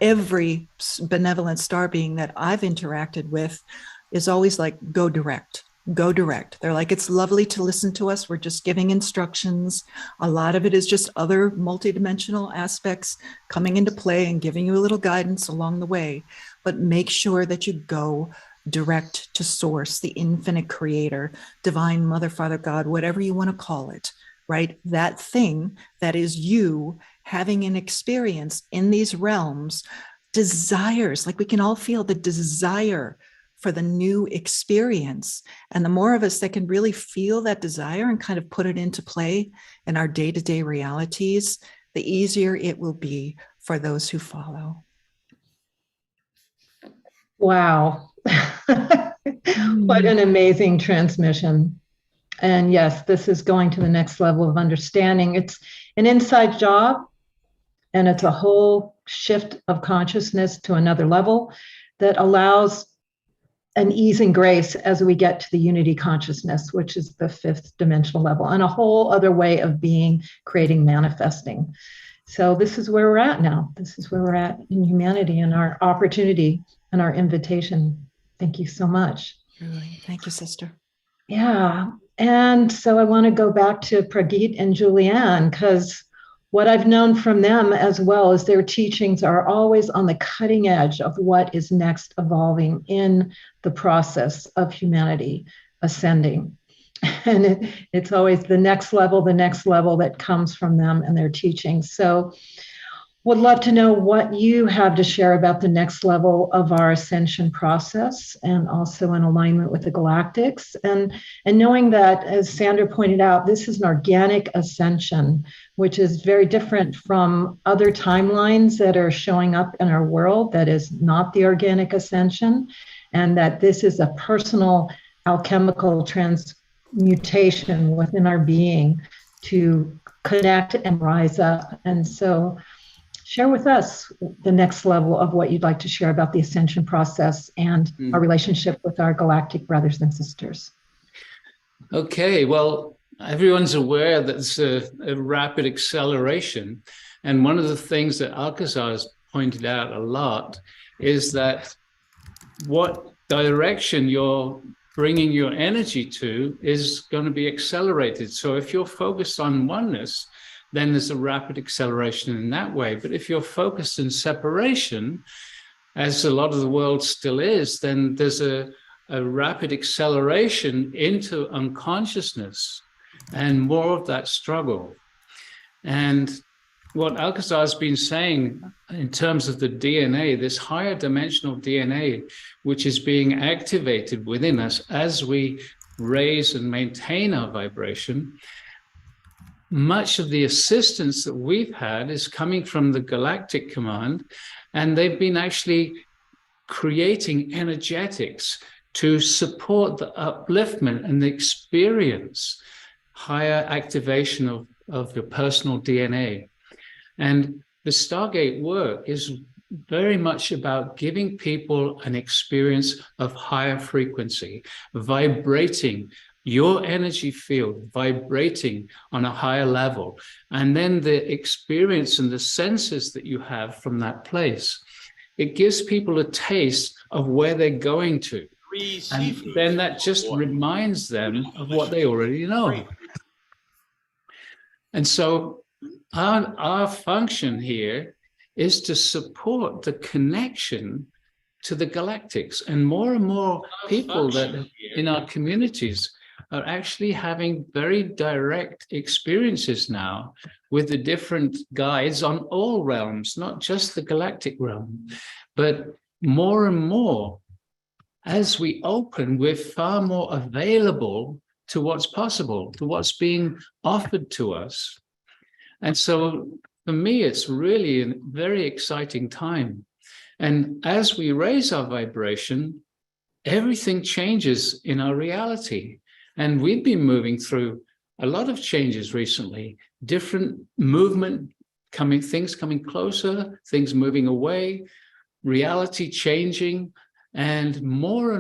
every benevolent star being that I've interacted with is always like, go direct. Go direct. They're like, it's lovely to listen to us. We're just giving instructions. A lot of it is just other multidimensional aspects coming into play and giving you a little guidance along the way. But make sure that you go direct to source, the infinite creator, divine mother, father, God, whatever you want to call it, right? That thing that is you having an experience in these realms, desires, like we can all feel the desire for the new experience. And the more of us that can really feel that desire and kind of put it into play in our day-to-day realities, the easier it will be for those who follow. Wow. What an amazing transmission. And yes, this is going to the next level of understanding. It's an inside job, and it's a whole shift of consciousness to another level that allows an ease and grace as we get to the unity consciousness, which is the 5th dimensional level, and a whole other way of being, creating, manifesting. So this is where we're at now. This is where we're at in humanity, and our opportunity and our invitation. Thank you so much. Really. Thank you, sister. Yeah. And so I want to go back to Pragit and Julianne, because what I've known from them as well is their teachings are always on the cutting edge of what is next evolving in the process of humanity ascending. And it's always the next level that comes from them and their teachings. So would love to know what you have to share about the next level of our ascension process, and also in alignment with the galactics. And knowing that, as Sandra pointed out, this is an organic ascension, which is very different from other timelines that are showing up in our world that is not the organic ascension, and that this is a personal alchemical transmutation within our being to connect and rise up. And so share with us the next level of what you'd like to share about the ascension process and our relationship with our galactic brothers and sisters. Okay, well, everyone's aware that it's a rapid acceleration. And one of the things that Alcazar has pointed out a lot is that what direction you're bringing your energy to is going to be accelerated. So if you're focused on oneness, then there's a rapid acceleration in that way. But if you're focused in separation, as a lot of the world still is, then there's a rapid acceleration into unconsciousness and more of that struggle. And what Alcazar has been saying in terms of the DNA, this higher dimensional DNA, which is being activated within us as we raise and maintain our vibration, much of the assistance that we've had is coming from the Galactic Command, and they've been actually creating energetics to support the upliftment and the experience, higher activation of your personal DNA. And the Stargate work is very much about giving people an experience of higher frequency, vibrating your energy field, vibrating on a higher level, and then the experience and the senses that you have from that place. It gives people a taste of where they're going to. And then that just reminds them of what they already know. And so our function here is to support the connection to the galactics. And more people that in our communities are actually having very direct experiences now with the different guides on all realms, not just the galactic realm, but more and more. As we open, we're far more available to what's possible, to what's being offered to us. And so for me, it's really a very exciting time. And as we raise our vibration, everything changes in our reality. And we've been moving through a lot of changes recently, different movement coming, things coming closer, things moving away, reality changing, and more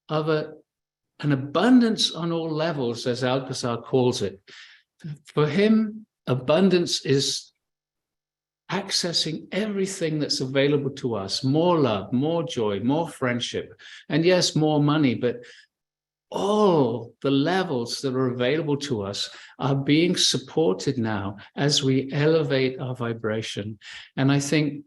of a an abundance on all levels, as Alcazar calls it. For him, abundance is accessing everything that's available to us, more love, more joy, more friendship, and yes, more money, but all the levels that are available to us are being supported now as we elevate our vibration. And I think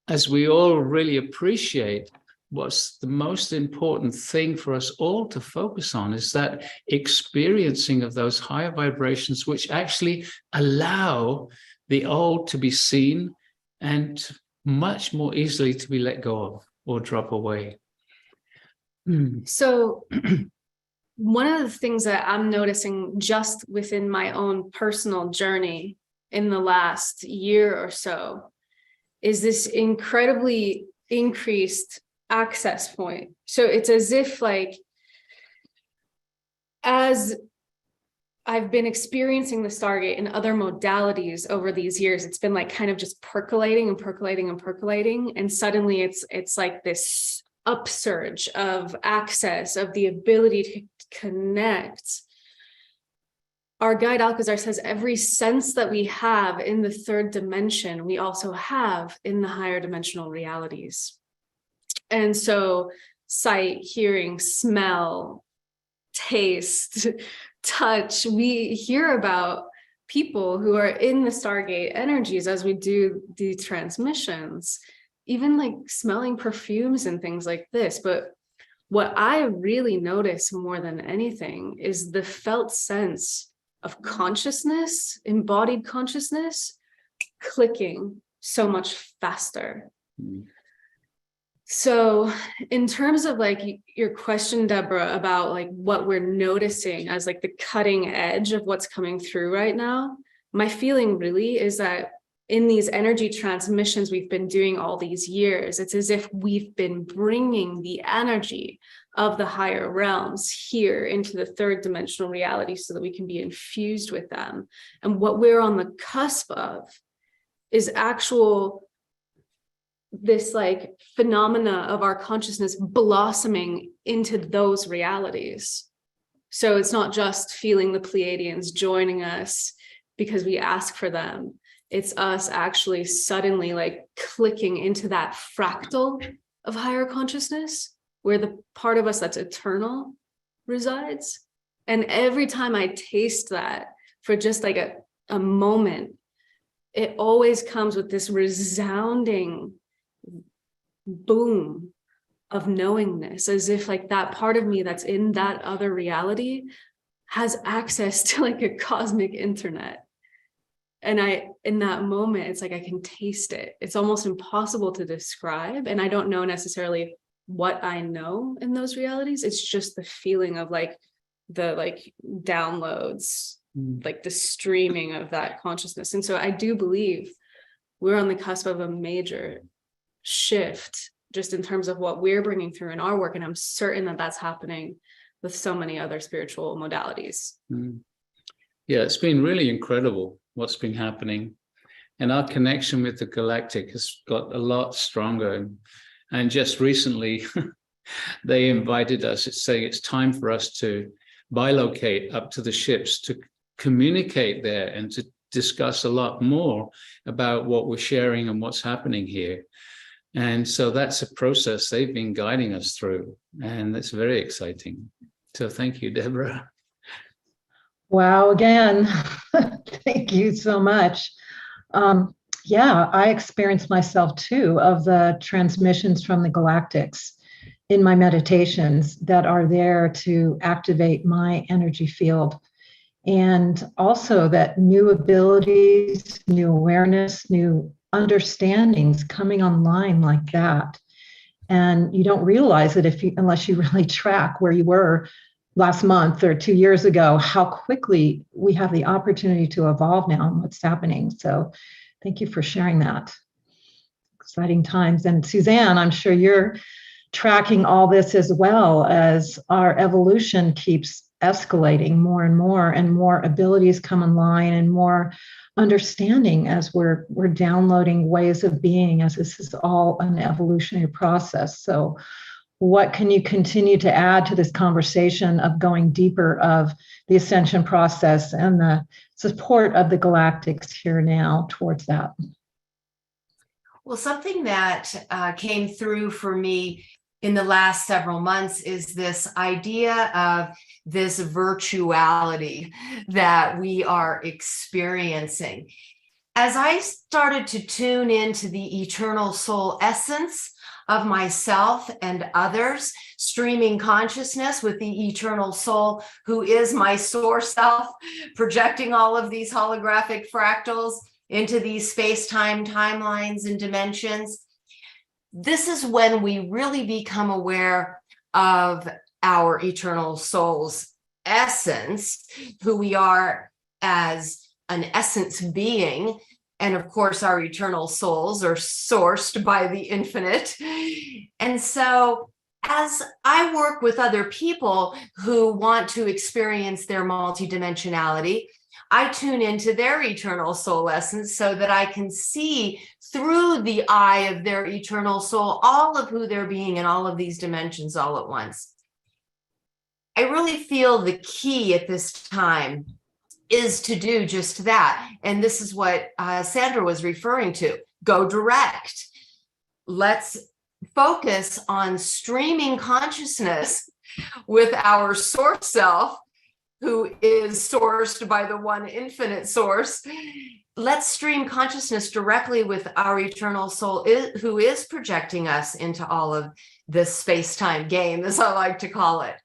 as we all really appreciate what's the most important thing for us all to focus on is that experiencing of those higher vibrations, which actually allow the old to be seen and much more easily to be let go of or drop away. So one of the things that I'm noticing just within my own personal journey in the last year or so is this incredibly increased access point. So it's as if, like, as I've been experiencing the Stargate in other modalities over these years, it's been like kind of just percolating and percolating and percolating. And suddenly it's like this upsurge of access, of the ability to connect. Our guide Alcazar says every sense that we have in the third dimension, we also have in the higher dimensional realities. And so sight, hearing, smell, taste, touch, we hear about people who are in the Stargate energies as we do the transmissions, even like smelling perfumes and things like this. But what I really notice more than anything is the felt sense of consciousness, embodied consciousness, clicking so much faster. So in terms of like your question, Debra, about like what we're noticing as like the cutting edge of what's coming through right now, my feeling really is that in these energy transmissions we've been doing all these years, it's as if we've been bringing the energy of the higher realms here into the third dimensional reality so that we can be infused with them. And what we're on the cusp of is actual this like phenomena of our consciousness blossoming into those realities. So it's not just feeling the Pleiadians joining us because we ask for them. It's us actually suddenly like clicking into that fractal of higher consciousness where the part of us that's eternal resides. And every time I taste that for just like a moment, it always comes with this resounding boom of knowingness, as if like that part of me that's in that other reality has access to like a cosmic internet. And in that moment, it's like I can taste it. It's almost impossible to describe. And I don't know necessarily what I know in those realities. It's just the feeling of like the like downloads, like the streaming of that consciousness. And so I do believe we're on the cusp of a major shift just in terms of what we're bringing through in our work. And I'm certain that that's happening with so many other spiritual modalities. Yeah, it's been really incredible what's been happening. And our connection with the galactic has got a lot stronger. And just recently, they invited us, saying it's time for us to bilocate up to the ships to communicate there and to discuss a lot more about what we're sharing and what's happening here. And so that's a process they've been guiding us through, and it's very exciting. So thank you, Debra. Wow, again, thank you so much. Yeah, I experienced myself too of the transmissions from the galactics in my meditations that are there to activate my energy field. And also that new abilities, new awareness, new understandings coming online like that. And you don't realize it unless you really track where you were last month or 2 years ago, how quickly we have the opportunity to evolve now and what's happening. So thank you for sharing that. Exciting times. And Suzanne, I'm sure you're tracking all this as well as our evolution keeps escalating more and more abilities come online and more understanding as we're downloading ways of being, as this is all an evolutionary process. So what can you continue to add to this conversation of going deeper of the ascension process and the support of the galactics here now towards that? Well, something that came through for me in the last several months is this idea of this virtuality that we are experiencing. As I started to tune into the eternal soul essence of myself and others, streaming consciousness with the eternal soul, who is my source self, projecting all of these holographic fractals into these space-time timelines and dimensions, this is when we really become aware of our eternal soul's essence, who we are as an essence being. And of course, our eternal souls are sourced by the infinite. And so as I work with other people who want to experience their multidimensionality, I tune into their eternal soul essence so that I can see through the eye of their eternal soul all of who they're being in all of these dimensions all at once. I really feel the key at this time is to do just that. And this is what Sandra was referring to. Go direct. Let's focus on streaming consciousness with our source self, who is sourced by the one infinite source. Let's stream consciousness directly with our eternal soul, who is projecting us into all of this space-time game, as I like to call it,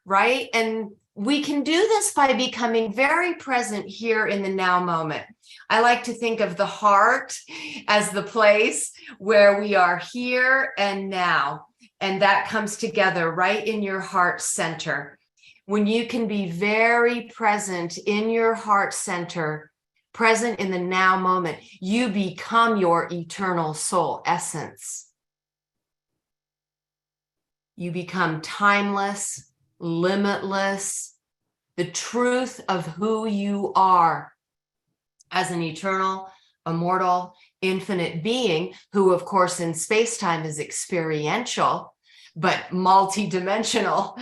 right? And we can do this by becoming very present here in the now moment. I like to think of the heart as the place where we are here and now, and that comes together right in your heart center. When you can be very present in your heart center, present in the now moment, you become your eternal soul essence. You become timeless, limitless, the truth of who you are as an eternal, immortal, infinite being, who of course in space-time is experiential, but multidimensional,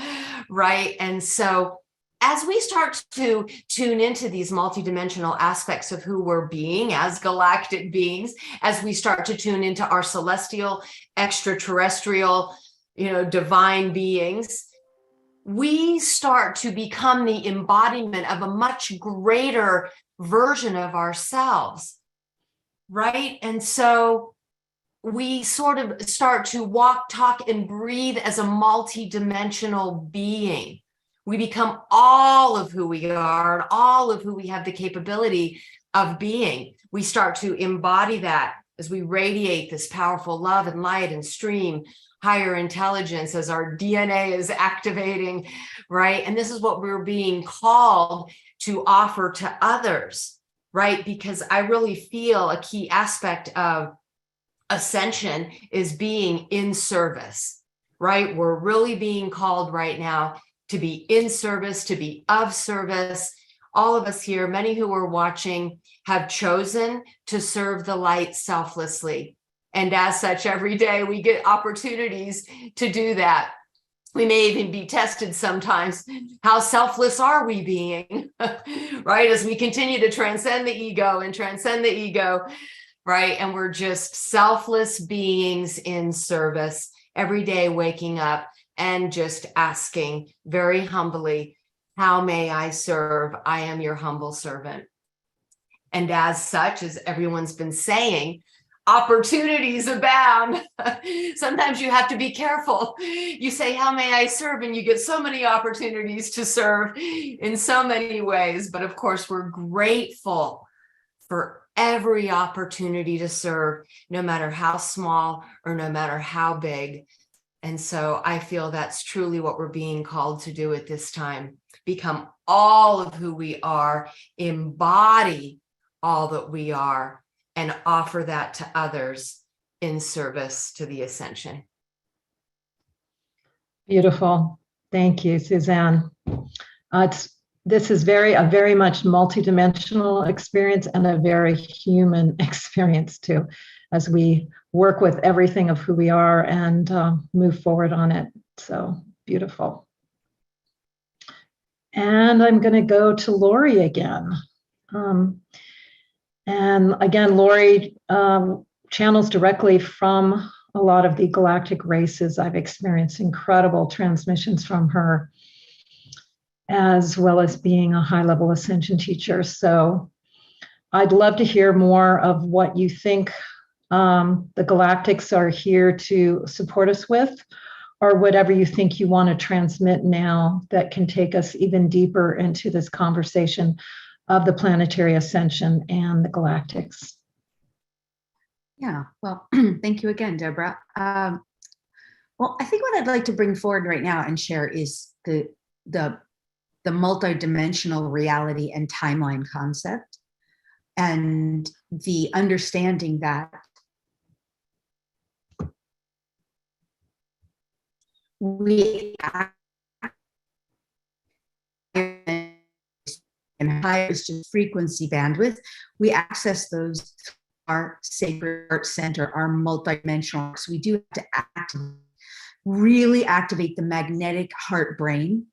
right? And so as we start to tune into these multidimensional aspects of who we're being as galactic beings, as we start to tune into our celestial, extraterrestrial, divine beings, we start to become the embodiment of a much greater version of ourselves, right? And so we sort of start to walk, talk, and breathe as a multidimensional being. We become all of who we are and all of who we have the capability of being. We start to embody that as we radiate this powerful love and light and stream higher intelligence as our DNA is activating, right? And this is what we're being called to offer to others, right? Because I really feel a key aspect of ascension is being in service, right? We're really being called right now to be in service, to be of service. All of us here, many who are watching, have chosen to serve the light selflessly. And as such, every day we get opportunities to do that. We may even be tested sometimes. How selfless are we being, right? As we continue to transcend the ego and transcend the ego, right? And we're just selfless beings in service every day, waking up and just asking very humbly, how may I serve? I am your humble servant. And as such, as everyone's been saying, opportunities abound. Sometimes you have to be careful. You say, how may I serve? And you get so many opportunities to serve in so many ways. But of course, we're grateful for every opportunity to serve, no matter how small or no matter how big. And so I feel that's truly what we're being called to do at this time. Become all of who we are, embody all that we are, and offer that to others in service to the ascension. Beautiful. Thank you, Suzanne. This is a very much multidimensional experience and a very human experience too, as we work with everything of who we are and move forward on it. So beautiful. And I'm going to go to Lori again. And again, Lori channels directly from a lot of the galactic races. I've experienced incredible transmissions from her, as well as being a high-level ascension teacher. So I'd love to hear more of what you think the galactics are here to support us with, or whatever you think you want to transmit now that can take us even deeper into this conversation of the planetary ascension and the galactics. Yeah, well, thank you again, Debra. Well, I think what I'd like to bring forward right now and share is the multidimensional reality and timeline concept, and the understanding that we and higher is just frequency bandwidth. We access those through our sacred heart center, our multidimensional. So we do have to really activate the magnetic heart brain,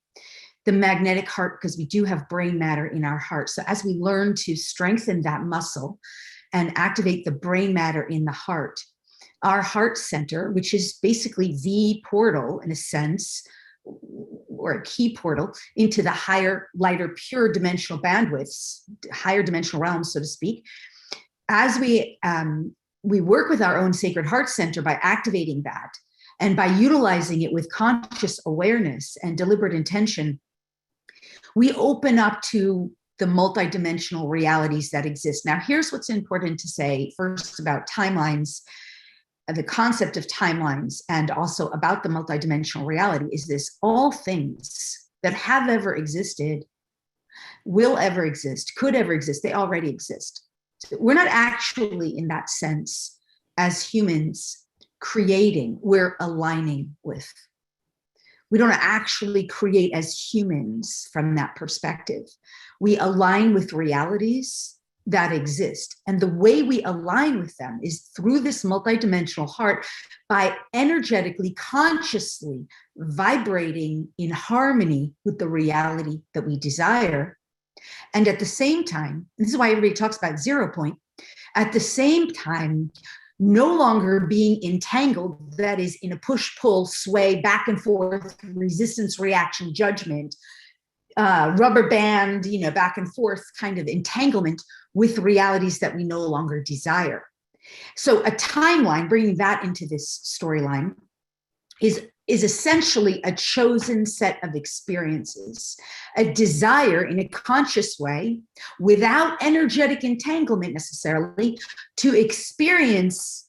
the magnetic heart, because we do have brain matter in our heart. So as we learn to strengthen that muscle and activate the brain matter in the heart, our heart center, which is basically the portal in a sense, or a key portal into the higher, lighter, pure dimensional bandwidths, higher dimensional realms, so to speak. As we work with our own sacred heart center by activating that and by utilizing it with conscious awareness and deliberate intention, we open up to the multidimensional realities that exist. Now, here's what's important to say first about timelines. The concept of timelines and also about the multidimensional reality is this: all things that have ever existed, will ever exist, could ever exist, they already exist. So we're not actually, in that sense, as humans, creating, we're aligning with. We don't actually create as humans from that perspective. We align with realities that exist. And the way we align with them is through this multidimensional heart by energetically, consciously vibrating in harmony with the reality that we desire. And at the same time, this is why everybody talks about 0 point, at the same time, no longer being entangled, that is in a push-pull, sway, back and forth, resistance, reaction, judgment, rubber band, back and forth kind of entanglement with realities that we no longer desire. So a timeline, bringing that into this storyline, is essentially a chosen set of experiences, a desire in a conscious way, without energetic entanglement necessarily, to experience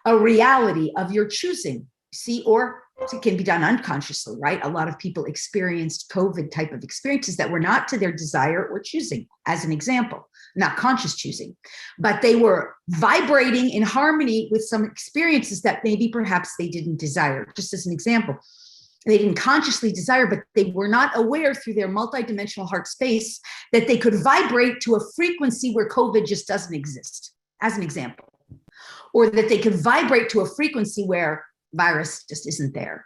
a reality of your choosing. See, or it can be done unconsciously, right? A lot of people experienced COVID type of experiences that were not to their desire or choosing, as an example, not conscious choosing, but they were vibrating in harmony with some experiences that maybe perhaps they didn't desire. Just as an example, they didn't consciously desire, but they were not aware through their multidimensional heart space that they could vibrate to a frequency where COVID just doesn't exist, as an example, or that they could vibrate to a frequency where virus just isn't there.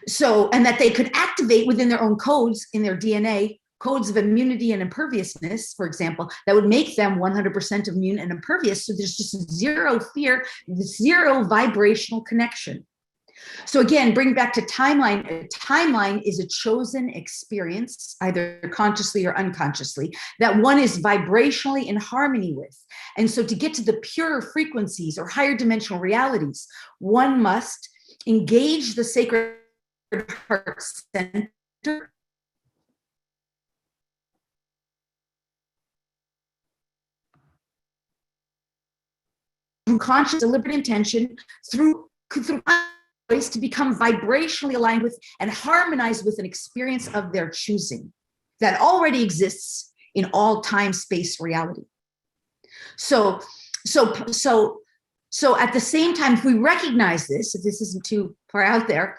So, and that they could activate within their own codes in their DNA, codes of immunity and imperviousness, for example, that would make them 100% immune and impervious. So there's just zero fear, zero vibrational connection. So again, bring back to timeline. A timeline is a chosen experience, either consciously or unconsciously, that one is vibrationally in harmony with. And so to get to the pure frequencies or higher dimensional realities, one must engage the sacred heart center, through conscious, deliberate intention, through ways to become vibrationally aligned with and harmonize with an experience of their choosing that already exists in all time, space, reality. So at the same time, if we recognize this, if this isn't too far out there,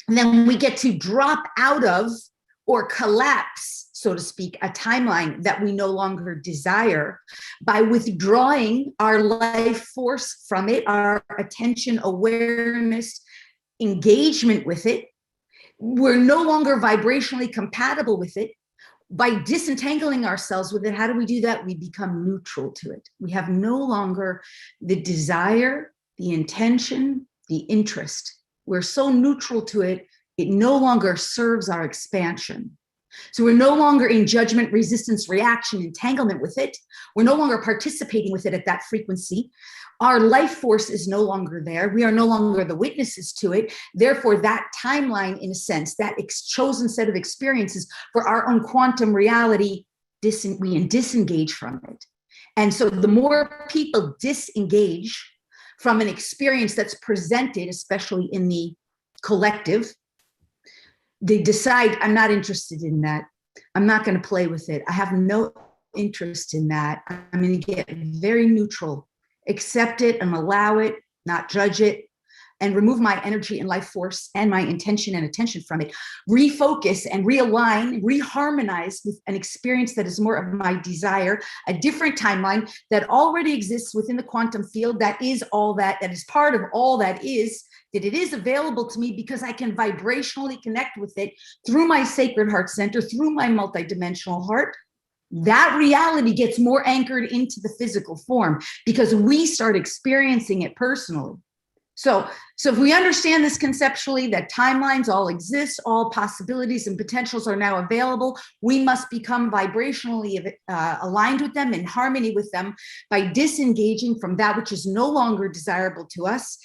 then we get to drop out of or collapse so to speak, a timeline that we no longer desire by withdrawing our life force from it, our attention, awareness, engagement with it. We're no longer vibrationally compatible with it. By disentangling ourselves with it, how do we do that? We become neutral to it. We have no longer the desire, the intention, the interest. We're so neutral to it, it no longer serves our expansion. So we're no longer in judgment, resistance, reaction, entanglement with it. We're no longer participating with it at that frequency. Our life force is no longer there. We are no longer the witnesses to it. Therefore, that timeline, in a sense, that chosen set of experiences for our own quantum reality, we disengage from it. And so the more people disengage from an experience that's presented, especially in the collective, they decide, I'm not interested in that. I'm not going to play with it. I have no interest in that. I'm going to get very neutral, accept it and allow it, not judge it, and remove my energy and life force and my intention and attention from it. Refocus and realign, reharmonize with an experience that is more of my desire, a different timeline that already exists within the quantum field, that is all that is part of all that is, that it is available to me because I can vibrationally connect with it through my sacred heart center, through my multidimensional heart. That reality gets more anchored into the physical form because we start experiencing it personally. So if we understand this conceptually, that timelines all exist, all possibilities and potentials are now available, we must become vibrationally aligned with them, in harmony with them, by disengaging from that which is no longer desirable to us.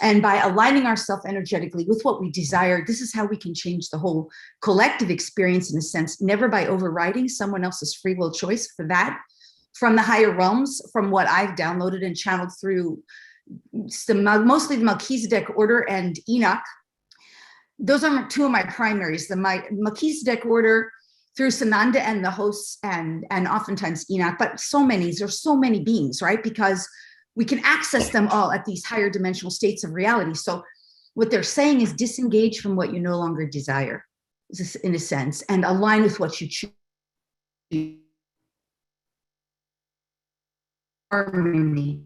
And by aligning ourselves energetically with what we desire, this is how we can change the whole collective experience, in a sense, never by overriding someone else's free will choice for that, from the higher realms, from what I've downloaded and channeled through mostly the Melchizedek order and Enoch. Those are two of my primaries, the Melchizedek order through Sananda and the hosts and oftentimes Enoch, but there's so many beings, right? Because we can access them all at these higher dimensional states of reality. So what they're saying is disengage from what you no longer desire, in a sense, and align with what you choose. Harmony.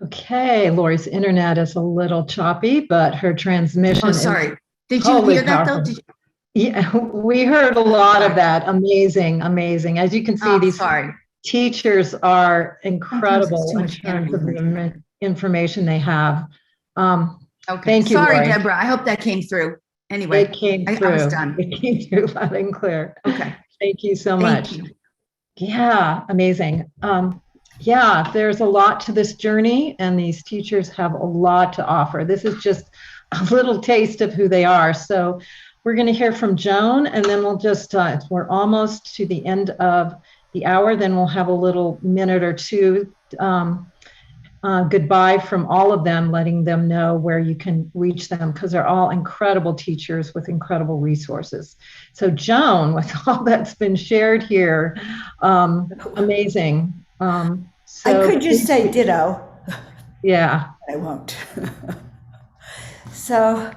Okay, Lori's internet is a little choppy, but her transmission. Oh, sorry. Did you hear that though? Yeah, we heard a lot of that. Amazing, amazing. As you can see, these teachers are incredible in terms of the information they have. Okay. Thank you, sorry, Lori. Debra. I hope that came through. Anyway, it came through. I was done. It came through loud and clear. Okay. Thank you so much. Thank you. Yeah, amazing. Yeah, there's a lot to this journey, and these teachers have a lot to offer. This is just a little taste of who they are. So we're going to hear from Joan, and then we'll just, we're almost to the end of the hour. Then we'll have a little minute or two goodbye from all of them, letting them know where you can reach them, because they're all incredible teachers with incredible resources. So Joan, with all that's been shared here, amazing. I could just say ditto. Yeah. I won't. So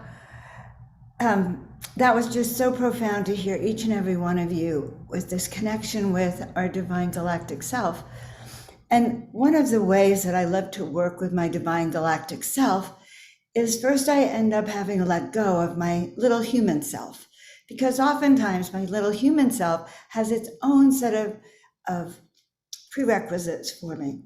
that was just so profound to hear each and every one of you with this connection with our divine galactic self. And one of the ways that I love to work with my divine galactic self is first I end up having to let go of my little human self, because oftentimes my little human self has its own set of prerequisites for me.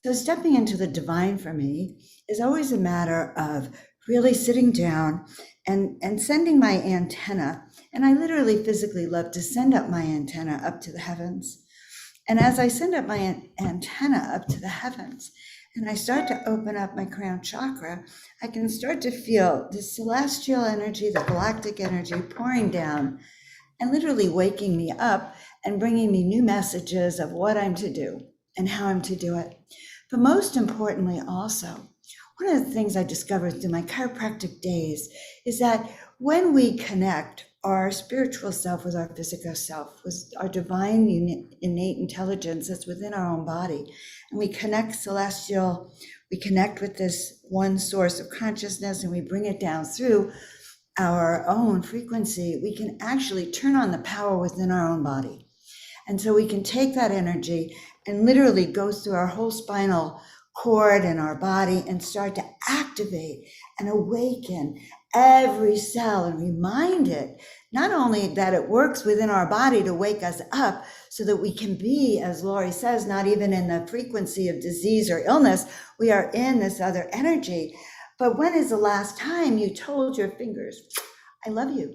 So stepping into the divine for me is always a matter of really sitting down and sending my antenna. And I literally physically love to send up my antenna up to the heavens. And as I send up my antenna up to the heavens, and I start to open up my crown chakra, I can start to feel the celestial energy, the galactic energy pouring down and literally waking me up and bringing me new messages of what I'm to do and how I'm to do it. But most importantly also, one of the things I discovered through my chiropractic days is that when we connect our spiritual self with our physical self, with our divine innate intelligence that's within our own body, and we connect celestial we connect with this one source of consciousness and we bring it down through our own frequency, we can actually turn on the power within our own body. And so we can take that energy and literally go through our whole spinal cord and our body and start to activate and awaken every cell and remind it not only that it works within our body to wake us up so that we can be, as Lori says, not even in the frequency of disease or illness, we are in this other energy. But when is the last time you told your fingers, I love you?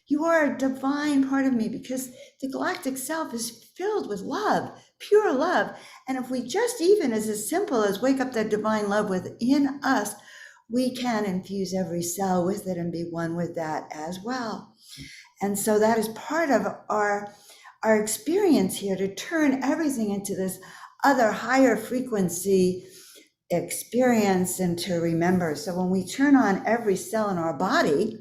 You are a divine part of me, because the galactic self is filled with love, pure love. And if we just even as simple as wake up that divine love within us, we can infuse every cell with it and be one with that as well. And so that is part of our experience here, to turn everything into this other higher frequency experience and to remember. So when we turn on every cell in our body,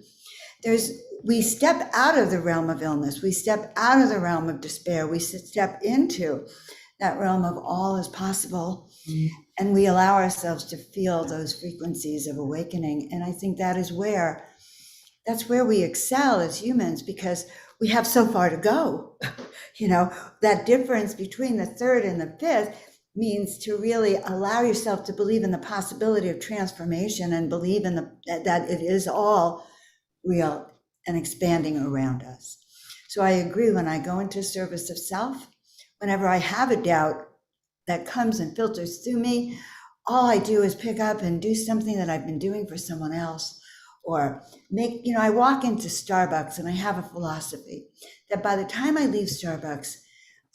we step out of the realm of illness, we step out of the realm of despair, we step into that realm of all is possible. And we allow ourselves to feel those frequencies of awakening. And I think that's where we excel as humans, because we have so far to go. That difference between the third and the fifth means to really allow yourself to believe in the possibility of transformation and believe in that it is all real and expanding around us. So I agree, when I go into service of self, whenever I have a doubt that comes and filters through me, all I do is pick up and do something that I've been doing for someone else, or I walk into Starbucks and I have a philosophy that by the time I leave Starbucks,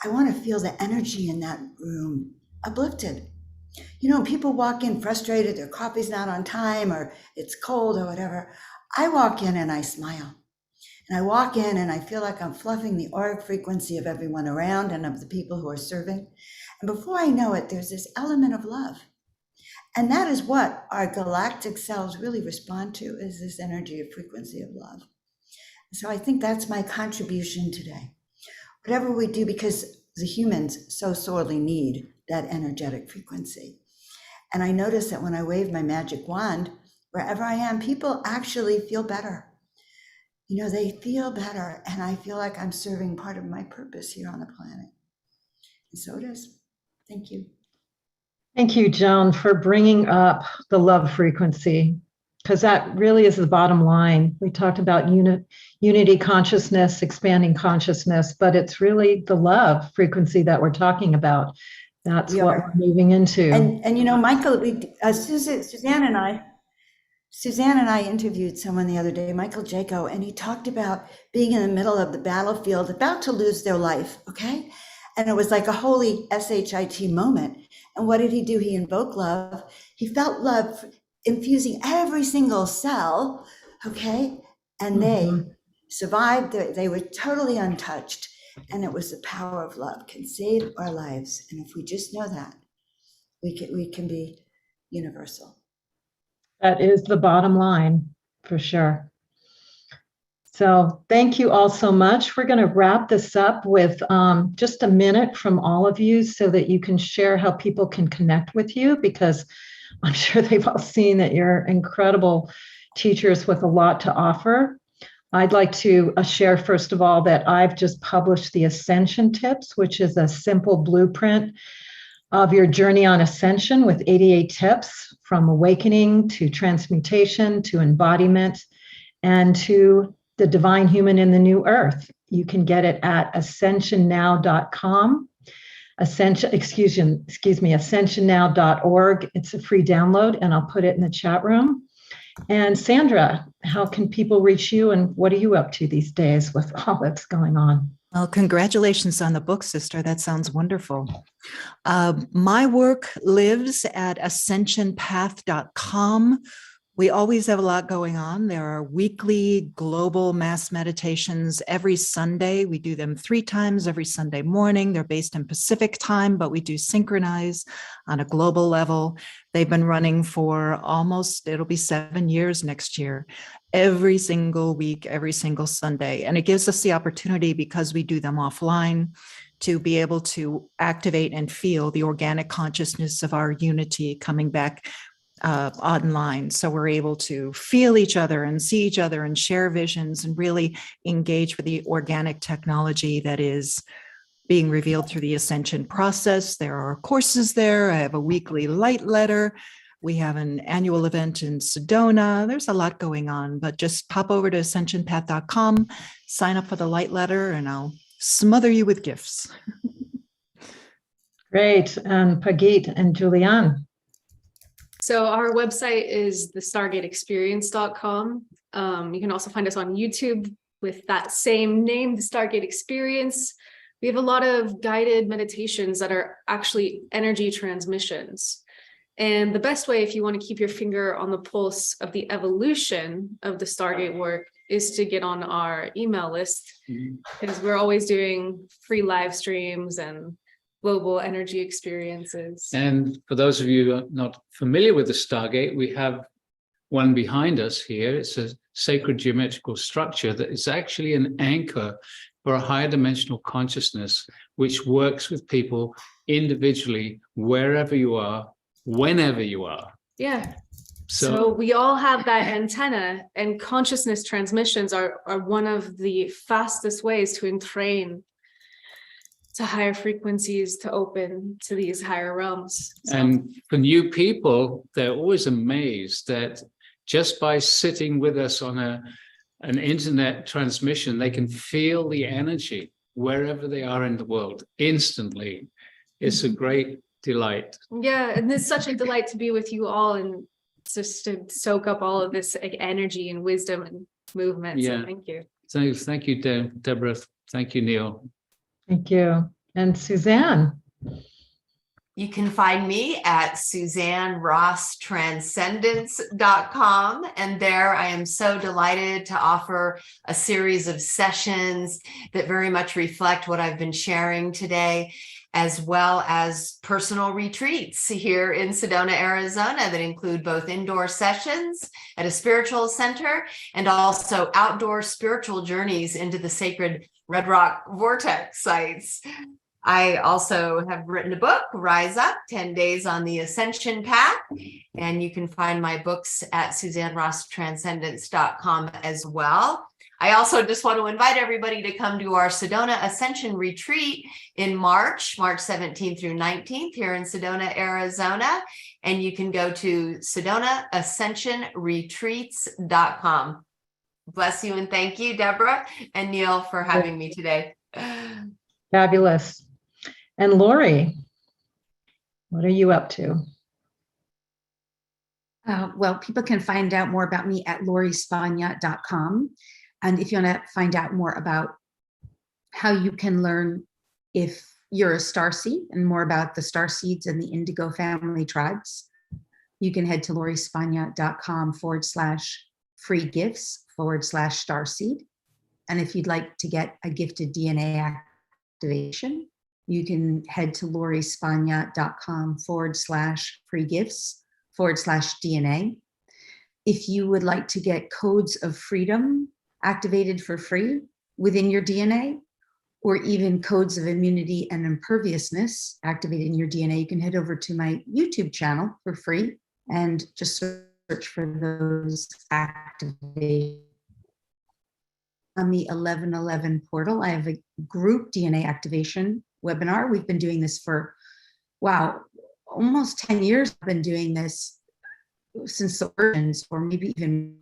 I want to feel the energy in that room uplifted. People walk in frustrated, their coffee's not on time, or it's cold or whatever. I walk in and I smile. And I walk in and I feel like I'm fluffing the auric frequency of everyone around and of the people who are serving. And before I know it, there's this element of love. And that is what our galactic selves really respond to, is this energy of frequency of love. So I think that's my contribution today. Whatever we do, because the humans so sorely need that energetic frequency. And I notice that when I wave my magic wand, wherever I am, people actually feel better. They feel better, and I feel like I'm serving part of my purpose here on the planet. And so it is. Thank you. Thank you, Joan, for bringing up the love frequency, because that really is the bottom line. We talked about unity consciousness, expanding consciousness, but it's really the love frequency that we're talking about. That's what we're moving into. And Michael, Suzanne and I interviewed someone the other day, Michael Jaco, and he talked about being in the middle of the battlefield, about to lose their life, okay? And it was like a holy SHIT moment. And what did he do? He invoked love. He felt love infusing every single cell, okay? And they survived. They were totally untouched. And it was the power of love can save our lives. And if we just know that, we can be universal. That is the bottom line, for sure. So thank you all so much. We're going to wrap this up with just a minute from all of you so that you can share how people can connect with you, because I'm sure they've all seen that you're incredible teachers with a lot to offer. I'd like to share, first of all, that I've just published the Ascension Tips, which is a simple blueprint of your journey on ascension with 88 tips, from awakening to transmutation to embodiment and to the divine human in the new earth. You can get it at ascensionnow.com. ascensionnow.org. It's a free download, and I'll put it in the chat room. And Sandra, how can people reach you, and what are you up to these days with all that's going on? Well, congratulations on the book, sister. That sounds wonderful. My work lives at ascensionpath.com. We always have a lot going on. There are weekly global mass meditations every Sunday. We do them 3 times every Sunday morning. They're based in Pacific time, but we do synchronize on a global level. They've been running for it'll be 7 years next year, every single week, every single Sunday. And it gives us the opportunity, because we do them offline, to be able to activate and feel the organic consciousness of our unity coming back online. So we're able to feel each other and see each other and share visions and really engage with the organic technology that is being revealed through the Ascension process. There are courses there. I have a weekly light letter. We have an annual event in Sedona. There's a lot going on, but just pop over to ascensionpath.com, sign up for the light letter, and I'll smother you with gifts. Great. And Pagit and Julianne. So our website is the StargateExperience.com. You can also find us on YouTube with that same name, the Stargate Experience. We have a lot of guided meditations that are actually energy transmissions. And the best way, if you want to keep your finger on the pulse of the evolution of the Stargate work, is to get on our email list, because we're always doing free live streams and global energy experiences. And for those of you who are not familiar with the Stargate, we have one behind us here. It's a sacred geometrical structure that is actually an anchor for a higher dimensional consciousness, which works with people individually, wherever you are, whenever you are. Yeah. So we all have that antenna, and consciousness transmissions are one of the fastest ways to entrain to higher frequencies, to open to these higher realms. So. And for new people, they're always amazed that just by sitting with us on an internet transmission, they can feel the energy wherever they are in the world instantly. It's a great delight. Yeah, and it's such a delight to be with you all and just to soak up all of this energy and wisdom and movement. Yeah. So thank you. Thank you, Debra. Thank you, Neil. Thank you. And Suzanne. You can find me at SuzanneRossTranscendence.com. And there I am so delighted to offer a series of sessions that very much reflect what I've been sharing today, as well as personal retreats here in Sedona, Arizona, that include both indoor sessions at a spiritual center and also outdoor spiritual journeys into the sacred Red Rock Vortex sites. I also have written a book, Rise Up, 10 Days on the Ascension Path, and you can find my books at SuzanneRossTranscendence.com as well. I also just want to invite everybody to come to our Sedona Ascension Retreat in March 17th through 19th here in Sedona, Arizona, and you can go to SedonaAscensionRetreats.com. Bless you and thank you, Debra and Neil, for having me today. Fabulous. And Lori, what are you up to? Well, people can find out more about me at lorispagna.com. And if you want to find out more about how you can learn if you're a starseed and more about the starseeds and the Indigo family tribes, you can head to lorispagna.com/free gifts/starseed. And if you'd like to get a gifted DNA activation, you can head to lorispagna.com/free gifts/DNA. If you would like to get codes of freedom activated for free within your DNA, or even codes of immunity and imperviousness activated in your DNA, you can head over to my YouTube channel for free and just search for those activations. On the 1111 portal, I have a group DNA activation webinar. We've been doing this for, wow, almost 10 years. I've been doing this since the origins, or maybe even,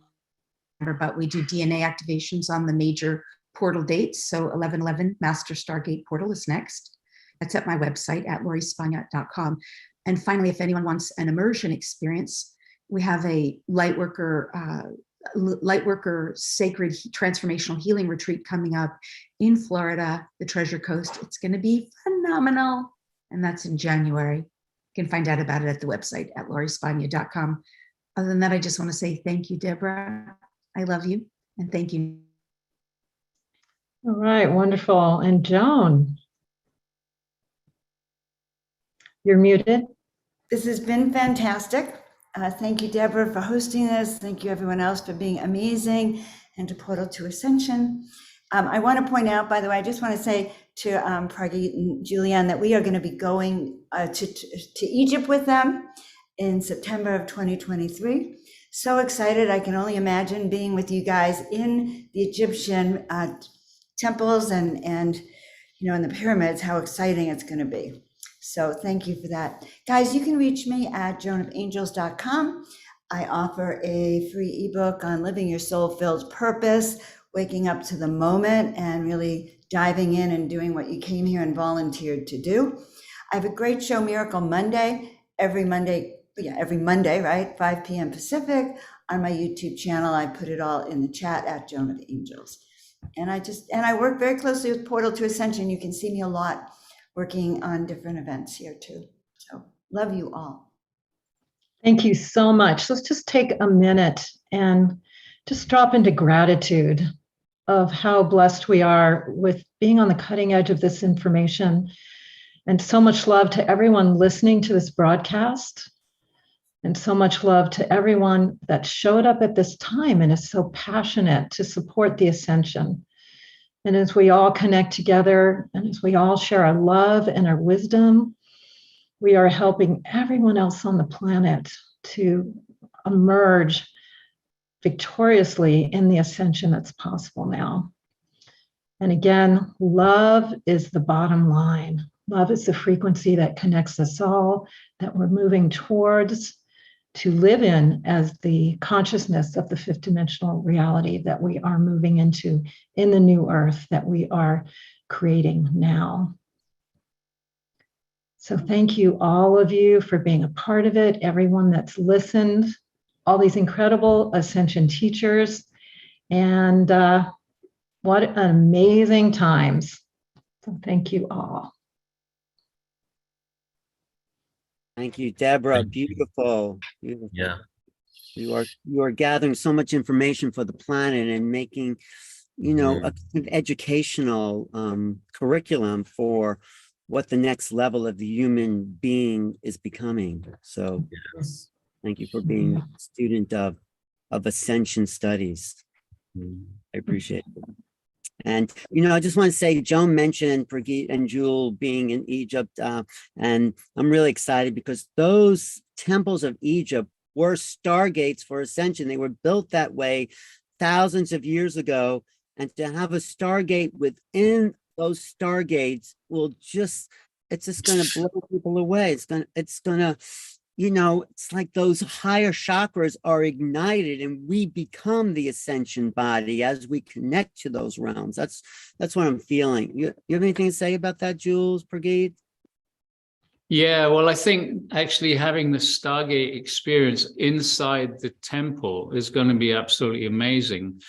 but we do DNA activations on the major portal dates. So 1111 Master Stargate Portal is next. That's at my website at lorispagna.com. And finally, if anyone wants an immersion experience, we have a Lightworker Sacred Transformational Healing Retreat coming up in Florida, the Treasure Coast. It's going to be phenomenal. And that's in January. You can find out about it at the website at lorispagna.com. Other than that, I just want to say thank you, Debra. I love you. And thank you. All right, wonderful. And Joan, you're muted. This has been fantastic. Thank you, Debra, for hosting this. Thank you, everyone else, for being amazing, and to Portal to Ascension. I want to point out, by the way, I just want to say to Pragit and Julianne that we are going to be going to Egypt with them in September of 2023. So excited. I can only imagine being with you guys in the Egyptian temples and in the pyramids, how exciting it's going to be. So thank you for that. Guys, you can reach me at joanofangels.com. I offer a free ebook on living your soul-filled purpose, waking up to the moment and really diving in and doing what you came here and volunteered to do. I have a great show, Miracle Monday, every Monday, right? 5 p.m. Pacific on my YouTube channel. I put it all in the chat at Joan of Angels. And I work very closely with Portal to Ascension. You can see me a lot working on different events here too. So love you all. Thank you so much. Let's just take a minute and just drop into gratitude of how blessed we are with being on the cutting edge of this information. And so much love to everyone listening to this broadcast. And so much love to everyone that showed up at this time and is so passionate to support the Ascension. And as we all connect together and as we all share our love and our wisdom, we are helping everyone else on the planet to emerge victoriously in the ascension that's possible now. And again, love is the bottom line. Love is the frequency that connects us all, that we're moving towards to live in as the consciousness of the fifth dimensional reality that we are moving into in the new earth that we are creating now. So thank you, all of you, for being a part of it, everyone that's listened, all these incredible Ascension teachers, and what amazing times. So thank you all. Thank you, Debra. Beautiful. Beautiful. Yeah. You are gathering so much information for the planet and making, a kind of educational curriculum for what the next level of the human being is becoming. So Yes. thank you for being a student of Ascension Studies. I appreciate it. And, I just want to say, Joan mentioned Pragit and Jewel being in Egypt. And I'm really excited because those temples of Egypt were stargates for Ascension. They were built that way thousands of years ago. And to have a stargate within those stargates it's just going to blow people away. It's going to, it's like those higher chakras are ignited and we become the ascension body as we connect to those realms. That's what I'm feeling. You have anything to say about that, Jules, Pragit? Yeah, well, I think actually having the Stargate experience inside the temple is going to be absolutely amazing.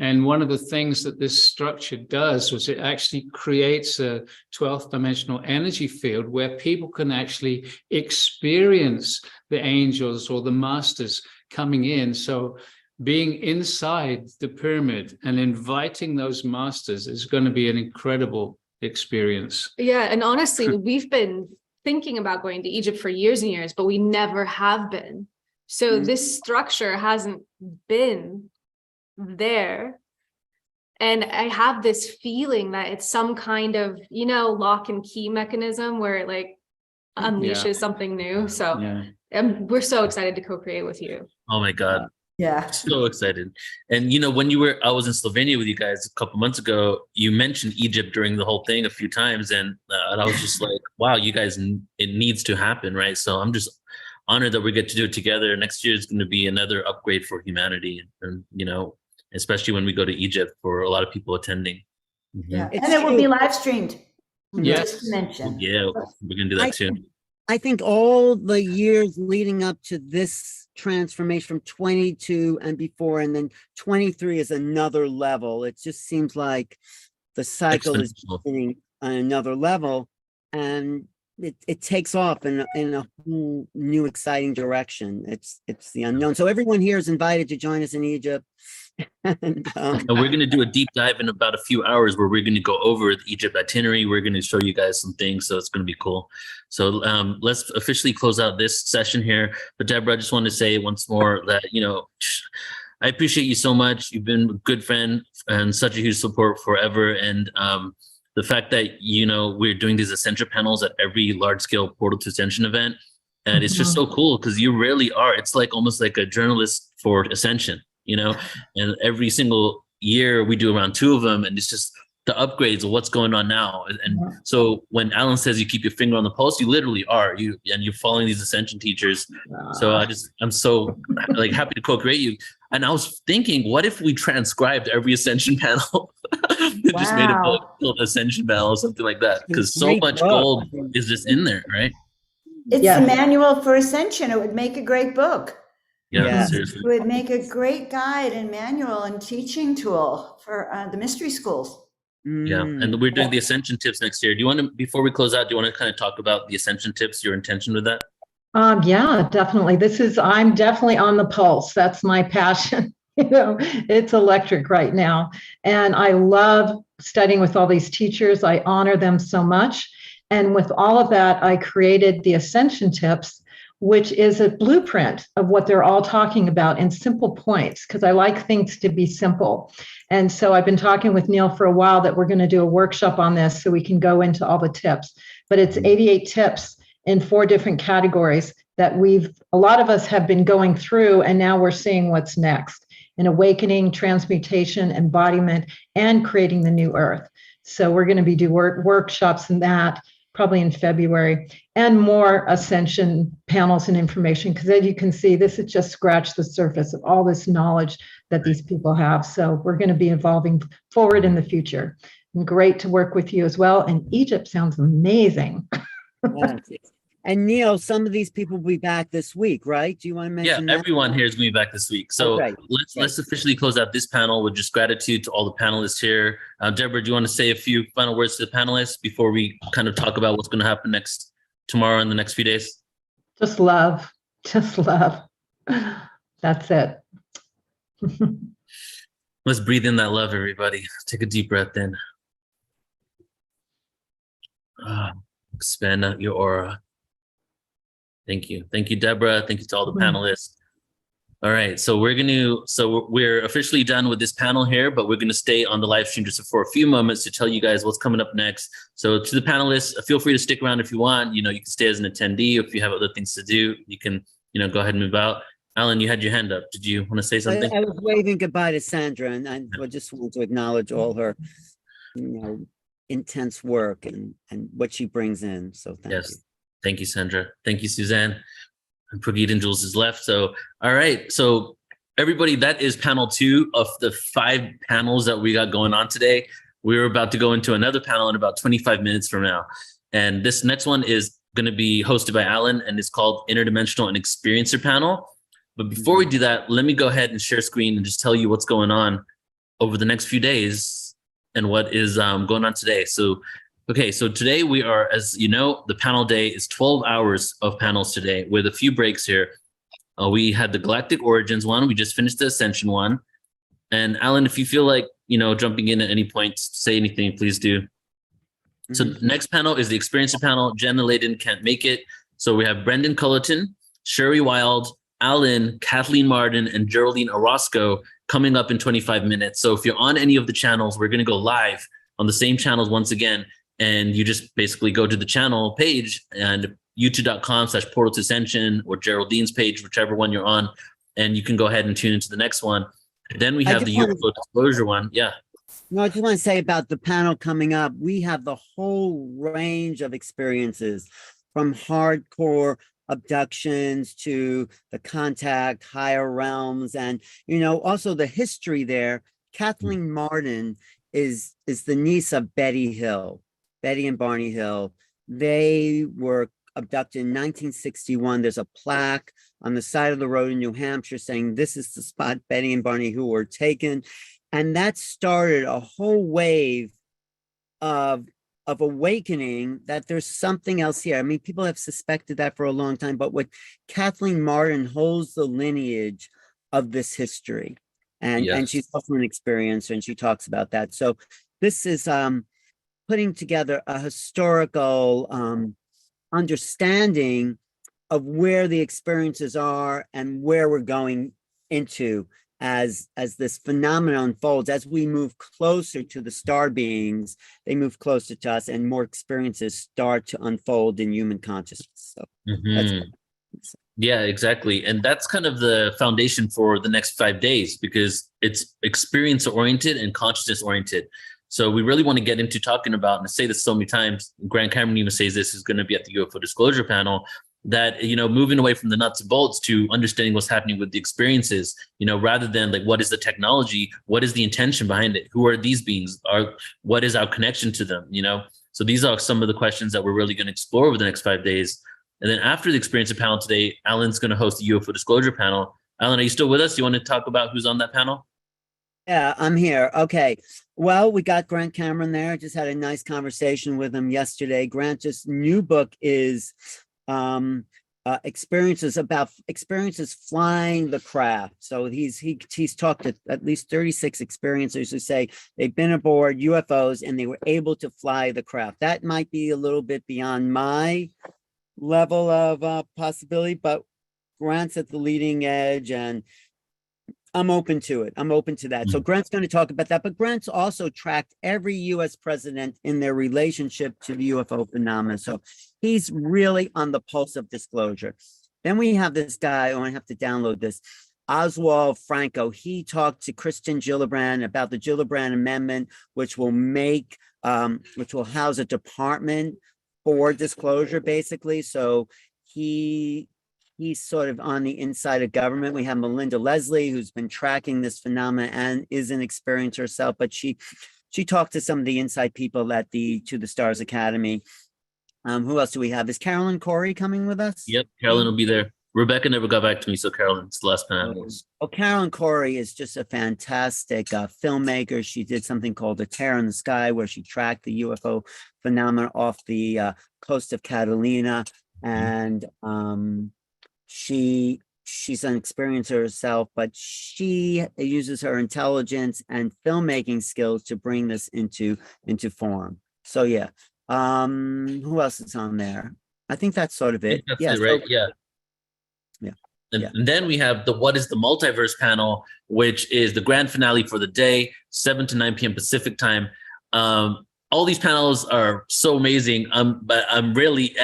And one of the things that this structure does was it actually creates a 12th dimensional energy field where people can actually experience the angels or the masters coming in. So being inside the pyramid and inviting those masters is going to be an incredible experience. Yeah, and honestly, we've been thinking about going to Egypt for years and years, but we never have been. So this structure hasn't been there, and I have this feeling that it's some kind of lock and key mechanism where it like unleashes something new. So we're so excited to co-create with you. Oh my God. Yeah. So excited. And when I was in Slovenia with you guys a couple months ago, you mentioned Egypt during the whole thing a few times. And I was just like, wow, you guys, it needs to happen, right? So I'm just honored that we get to do it together. Next year is going to be another upgrade for humanity. And, especially when we go to Egypt for a lot of people attending. Yeah. And it will be live streamed. Yes. Just to mention. Yeah, we're going to do that too. I think all the years leading up to this transformation from 22 and before, and then 23 is another level. It just seems like the cycle is beginning on another level, and it takes off in a whole new exciting direction. It's the unknown. So everyone here is invited to join us in Egypt. And we're going to do a deep dive in about a few hours where we're going to go over the Egypt itinerary. We're going to show you guys some things, so it's going to be cool. So let's officially close out this session here. But Debra, I just want to say once more that I appreciate you so much. You've been a good friend and such a huge support forever. And the fact that, you know, we're doing these Ascension panels at every large scale Portal to Ascension event. And it's just so cool because you really are. It's like almost like a journalist for Ascension, you know, and every single year we do around 2 of them. And it's just the upgrades of what's going on now. And so when Alan says you keep your finger on the pulse, you literally are. You're following these Ascension teachers. So I'm so like happy to co-create you. And I was thinking, what if we transcribed every Ascension panel? Just made a book called Ascension panel or something like that. Because so much gold is just in there, right? It's the manual for Ascension. It would make a great book. Yeah, seriously. It would make a great guide and manual and teaching tool for the mystery schools. Yeah, and we're doing the Ascension tips next year. Do you want to, before we close out, do you want to kind of talk about the Ascension tips, your intention with that? Yeah, definitely. I'm definitely on the pulse. That's my passion. You know, it's electric right now. And I love studying with all these teachers. I honor them so much. And with all of that, I created the Ascension tips, which is a blueprint of what they're all talking about in simple points, because I like things to be simple. And so I've been talking with Neil for a while that we're going to do a workshop on this so we can go into all the tips. But it's 88 tips in 4 different categories that a lot of us have been going through, and now we're seeing what's next in awakening, transmutation, embodiment, and creating the new earth. So we're going to be doing workshops in that probably in February, and more Ascension panels and information, because as you can see, this has just scratched the surface of all this knowledge that these people have. So we're going to be evolving forward in the future. And great to work with you as well. And Egypt sounds amazing. And Neil, some of these people will be back this week, right? Do you want to mention that? Everyone here is going to be back this week. So let's officially close out this panel with just gratitude to all the panelists here. Debra, do you want to say a few final words to the panelists before we kind of talk about what's going to happen tomorrow and the next few days? Just love. Just love. That's it. Let's breathe in that love, everybody. Take a deep breath in. Expand out your aura. Thank you. Thank you, Debra. Thank you to all the panelists. All right, so we're officially done with this panel here, but we're gonna stay on the live stream just for a few moments to tell you guys what's coming up next. So to the panelists, feel free to stick around if you want. You know, you can stay as an attendee. If you have other things to do, you can, go ahead and move out. Alan, you had your hand up. Did you want to say something? I was waving goodbye to Sandra, and I just want to acknowledge all her, intense work and what she brings in. So thank you. Thank you, Sandra. Thank you, Suzanne. And Prageet and Jules is left. So, all right. So everybody, that is panel 2 of the 5 panels that we got going on today. We're about to go into another panel in about 25 minutes from now. And this next one is going to be hosted by Alan, and it's called Interdimensional and Experiencer Panel. But before we do that, let me go ahead and share screen and just tell you what's going on over the next few days and what is going on today. So today we are, as you know, the panel day is 12 hours of panels today with a few breaks here. We had the Galactic Origins one. We just finished the Ascension one. And Alan, if you feel like, jumping in at any point, say anything, please do. So the next panel is the Experiencer panel. Jen and Layden can't make it. So we have Brendan Culleton, Sherry Wild, Alan, Kathleen Martin, and Geraldine Orozco coming up in 25 minutes. So if you're on any of the channels, we're going to go live on the same channels once again. And you just basically go to the channel page and youtube.com/portal to ascension or Geraldine's page, whichever one you're on, and you can go ahead and tune into the next one. And then we have the UFO disclosure one. Yeah. No, I just want to say about the panel coming up, we have the whole range of experiences from hardcore abductions to the contact, higher realms, and, also the history there. Kathleen Martin is the niece of Betty and Barney Hill. They were abducted in 1961. There's a plaque on the side of the road in New Hampshire saying this is the spot Betty and Barney who were taken. And that started a whole wave of awakening that there's something else here. I mean, people have suspected that for a long time, but what Kathleen Martin holds the lineage of this history. And she's also an experiencer, and she talks about that. So this is putting together a historical understanding of where the experiences are and where we're going into as this phenomenon unfolds, as we move closer to the star beings, they move closer to us, and more experiences start to unfold in human consciousness. So that's yeah, exactly. And that's kind of the foundation for the next 5 days, because it's experience oriented and consciousness oriented. So we really want to get into talking about, and I say this so many times, Grant Cameron even says this is going to be at the UFO disclosure panel, that, moving away from the nuts and bolts to understanding what's happening with the experiences, rather than like, what is the technology? What is the intention behind it? Who are these beings? What is our connection to them? So these are some of the questions that we're really going to explore over the next 5 days. And then after the experience panel today, Alan's going to host the UFO disclosure panel. Alan, are you still with us? Do you want to talk about who's on that panel? Yeah, I'm here. Okay. Well, we got Grant Cameron there. I just had a nice conversation with him yesterday. Grant's new book is experiences flying the craft. So he's talked to at least 36 experiencers who say they've been aboard UFOs and they were able to fly the craft. That might be a little bit beyond my level of possibility, but Grant's at the leading edge, and I'm open to it. I'm open to that. So Grant's going to talk about that, but Grant's also tracked every U.S. president in their relationship to the UFO phenomenon. So he's really on the pulse of disclosure. Then we have this guy, I have to download this, Oswald Franco. He talked to Kristen Gillibrand about the Gillibrand Amendment, which will house a department for disclosure, basically. So he's sort of on the inside of government. We have Melinda Leslie, who's been tracking this phenomenon and is an experiencer herself, but she talked to some of the inside people at the To the Stars Academy. Who else do we have? Is Carolyn Corey coming with us? Yep, Carolyn will be there. Rebecca never got back to me, so Carolyn's the last panel. Oh, Carolyn Corey is just a fantastic filmmaker. She did something called A Tear in the Sky, where she tracked the UFO phenomenon off the coast of Catalina, and she's an experiencer herself, but she uses her intelligence and filmmaking skills to bring this into form. So yeah, who else is on there? I think that's sort of it. That's it, right? Yeah. And then we have the What is the Multiverse panel, which is the grand finale for the day, 7 to 9 p.m. Pacific time. All these panels are so amazing. But I'm really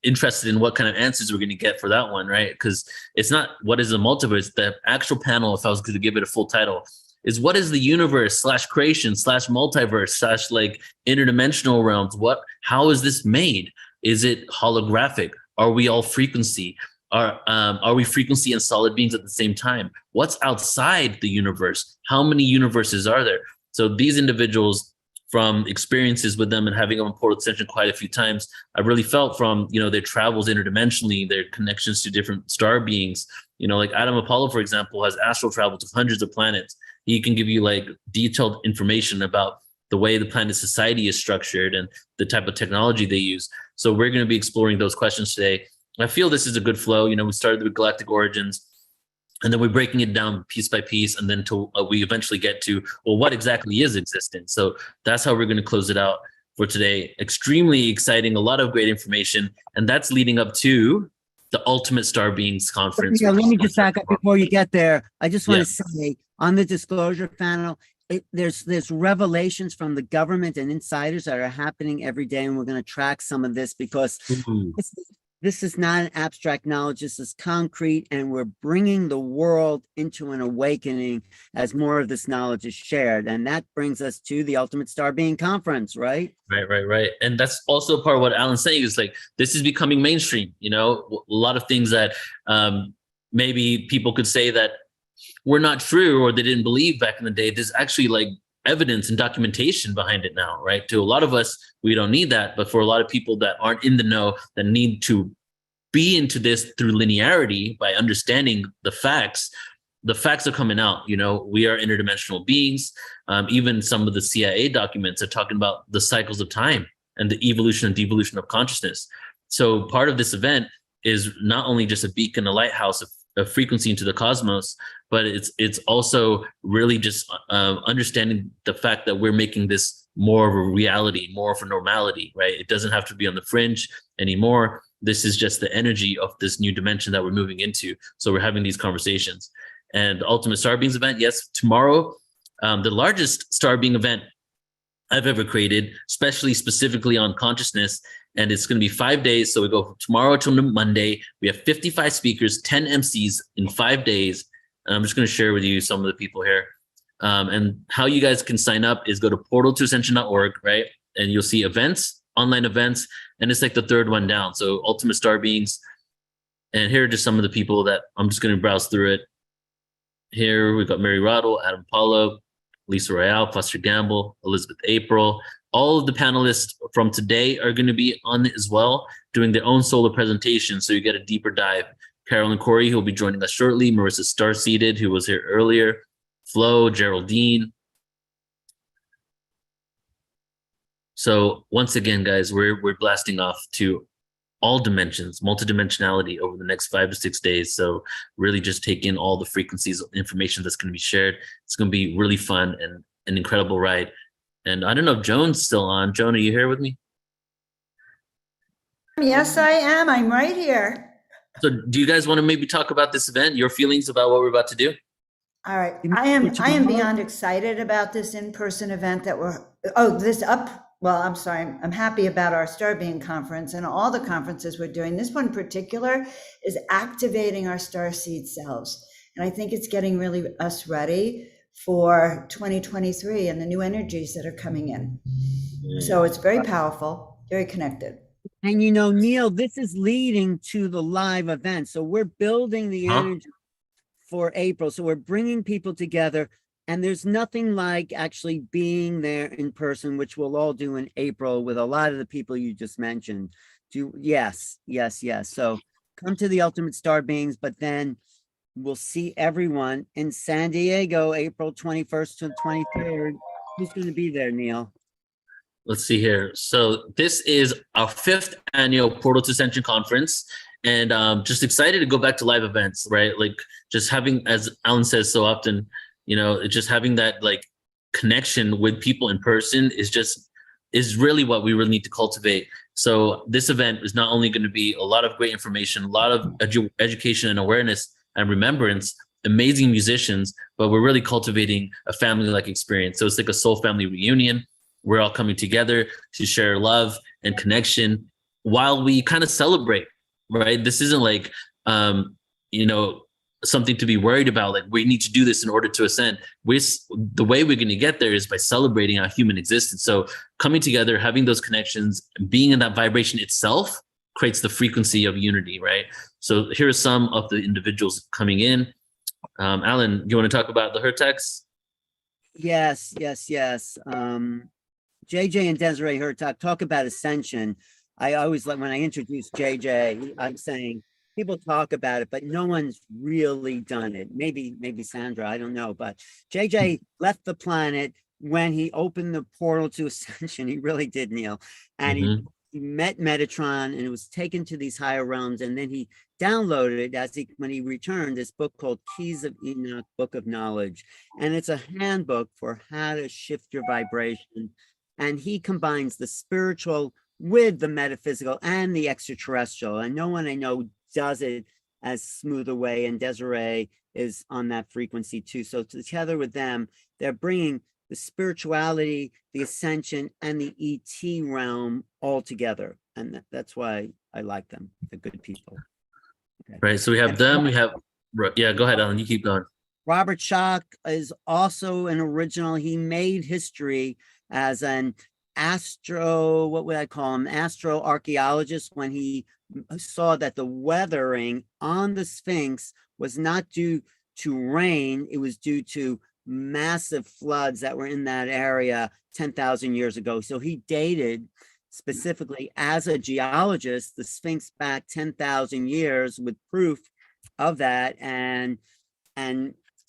interested in what kind of answers we're going to get for that one, right? Because it's not what is the multiverse. The actual panel, if I was going to give it a full title, is what is the universe / creation / multiverse / interdimensional realms? How is this made? Is it holographic? Are we all frequency? Are we frequency and solid beings at the same time? What's outside the universe? How many universes are there? So these individuals, from experiences with them and having them on Portal Ascension quite a few times, I really felt from, their travels interdimensionally, their connections to different star beings, like Adam Apollo, for example, has astral travel to hundreds of planets. He can give you detailed information about the way the planet society is structured and the type of technology they use. So we're going to be exploring those questions today. I feel this is a good flow. We started with galactic origins, and then we're breaking it down piece by piece, and then we eventually get to, well, what exactly is existence? So that's how we're going to close it out for today. Extremely exciting, a lot of great information, and that's leading up to the Ultimate Star Beings Conference. Yeah, let me just back up before you get there. I just want to say, on the disclosure panel, there's revelations from the government and insiders that are happening every day, and we're going to track some of this because this is not an abstract knowledge. This is concrete, and we're bringing the world into an awakening as more of this knowledge is shared. And that brings us to the Ultimate Star Being Conference, right? Right. And that's also part of what Alan's saying is this is becoming mainstream. A lot of things that maybe people could say that were not true or they didn't believe back in the day. There's actually evidence and documentation behind it now, right? To a lot of us, we don't need that. But for a lot of people that aren't in the know, that need to be into this through linearity by understanding the facts are coming out. We are interdimensional beings. Even some of the CIA documents are talking about the cycles of time and the evolution and devolution of consciousness. So part of this event is not only just a beacon, a lighthouse of frequency into the cosmos, but it's also really just understanding the fact that we're making this more of a reality, more of a normality, right? It doesn't have to be on the fringe anymore. This is just the energy of this new dimension that we're moving into. So we're having these conversations. and Ultimate Star Beings event. Yes, tomorrow, the largest Star Being event I've ever created, specifically on consciousness. And it's going to be 5 days. So we go from tomorrow till Monday. We have 55 speakers, 10 MCs in 5 days. And I'm just going to share with you some of the people here. And how you guys can sign up is go to portaltoascension.org, right? And you'll see events, online events, and it's like the third one down. So Ultimate Star Beings. And here are just some of the people that I'm just going to browse through it. Here we've got Mary Roddle, Adam Paulo, Lisa Royale, Foster Gamble, Elizabeth April. All of the panelists from today are going to be on it as well, doing their own solo presentation. So you get a deeper dive. Carolyn Corey, who will be joining us shortly. Marissa Starseeded, who was here earlier. Flo, Geraldine. So once again, guys, we're blasting off to all dimensions, multidimensionality over the next 5 to 6 days. So really just take in all the frequencies of information that's going to be shared. It's going to be really fun and an incredible ride. And I don't know if Joan's still on. Joan, are you here with me? Yes, I am. I'm right here. So do you guys want to maybe talk about this event, your feelings about what we're about to do? All right. I am beyond excited about this in-person event that I'm sorry. I'm happy about our Star Being conference and all the conferences we're doing. This one in particular is activating our starseed selves. And I think it's getting really us ready for 2023 and the new energies that are coming in. So it's very powerful, very connected. And you know, Neil, this is leading to the live event. So we're building the energy for April. So we're bringing people together, and there's nothing like actually being there in person, which we'll all do in April with a lot of the people you just mentioned. Yes. So come to the Ultimate Star Beings, but then we'll see everyone in San Diego, April 21st to 23rd. Who's going to be there, Neil? Let's see here. So this is our 5th annual Portal to Ascension Conference. And just excited to go back to live events, right? Like just having, as Alan says so often, you know, just having that like connection with people in person is really what we really need to cultivate. So this event is not only going to be a lot of great information, a lot of education and awareness and remembrance, amazing musicians, but we're really cultivating a family-like experience. So it's like a soul family reunion. We're all coming together to share love and connection while we kind of celebrate, right? This isn't like, you know, something to be worried about. Like we need to do this in order to ascend. The way we're going to get there is by celebrating our human existence. So coming together, having those connections, being in that vibration itself creates the frequency of unity, right? So here are some of the individuals coming in. Alan, you want to talk about the Hertex? Yes. JJ and Desiree Hertog talk about Ascension. I always like when I introduce JJ, I'm saying people talk about it, but no one's really done it. Maybe Sandra, I don't know. But JJ left the planet when he opened the portal to Ascension. He really did, Neil. And he met Metatron, and it was taken to these higher realms. And then he downloaded, when he returned, this book called Keys of Enoch, Book of Knowledge. And it's a handbook for how to shift your vibration. And he combines the spiritual with the metaphysical and the extraterrestrial. And no one I know does it as smooth a way. And Desiree is on that frequency too. So together with them, they're bringing the spirituality, the ascension, and the ET realm all together. And that's why I like them. They're good people. Okay. Right. So we have them. We have, yeah, go ahead, Alan. You keep going. Robert Schoch is also an original. He made history as an astroarchaeologist when he saw that the weathering on the Sphinx was not due to rain. It was due to massive floods that were in that area 10,000 years ago. So he dated specifically as a geologist the Sphinx back 10,000 years with proof of that, and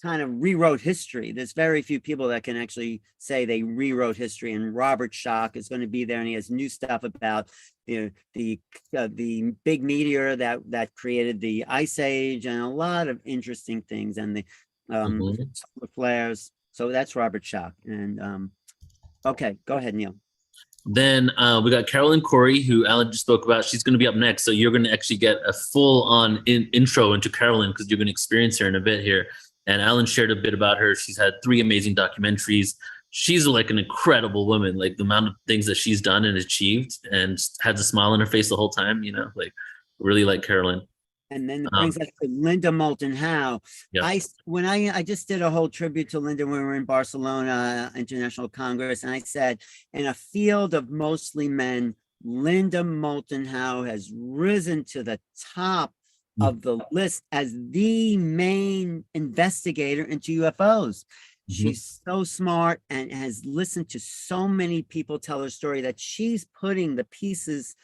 kind of rewrote history. There's very few people that can actually say they rewrote history, and Robert Schoch is going to be there, and he has new stuff about the big meteor that created the Ice Age and a lot of interesting things, and the solar flares. So that's Robert Schoch. And okay, go ahead, Neil. Then we got Carolyn Corey, who Alan just spoke about. She's going to be up next. So you're going to actually get a full-on intro into Carolyn, because you're going to experience her in a bit here. And Alan shared a bit about her. She's had 3 amazing documentaries. She's like an incredible woman, like the amount of things that she's done and achieved, and has a smile on her face the whole time, like really like Carolyn. And then it brings us to Linda Moulton Howe. Yep. I just did a whole tribute to Linda when we were in Barcelona International Congress, and I said, in a field of mostly men, Linda Moulton Howe has risen to the top of the list as the main investigator into UFOs. She's so smart and has listened to so many people tell her story that she's putting the pieces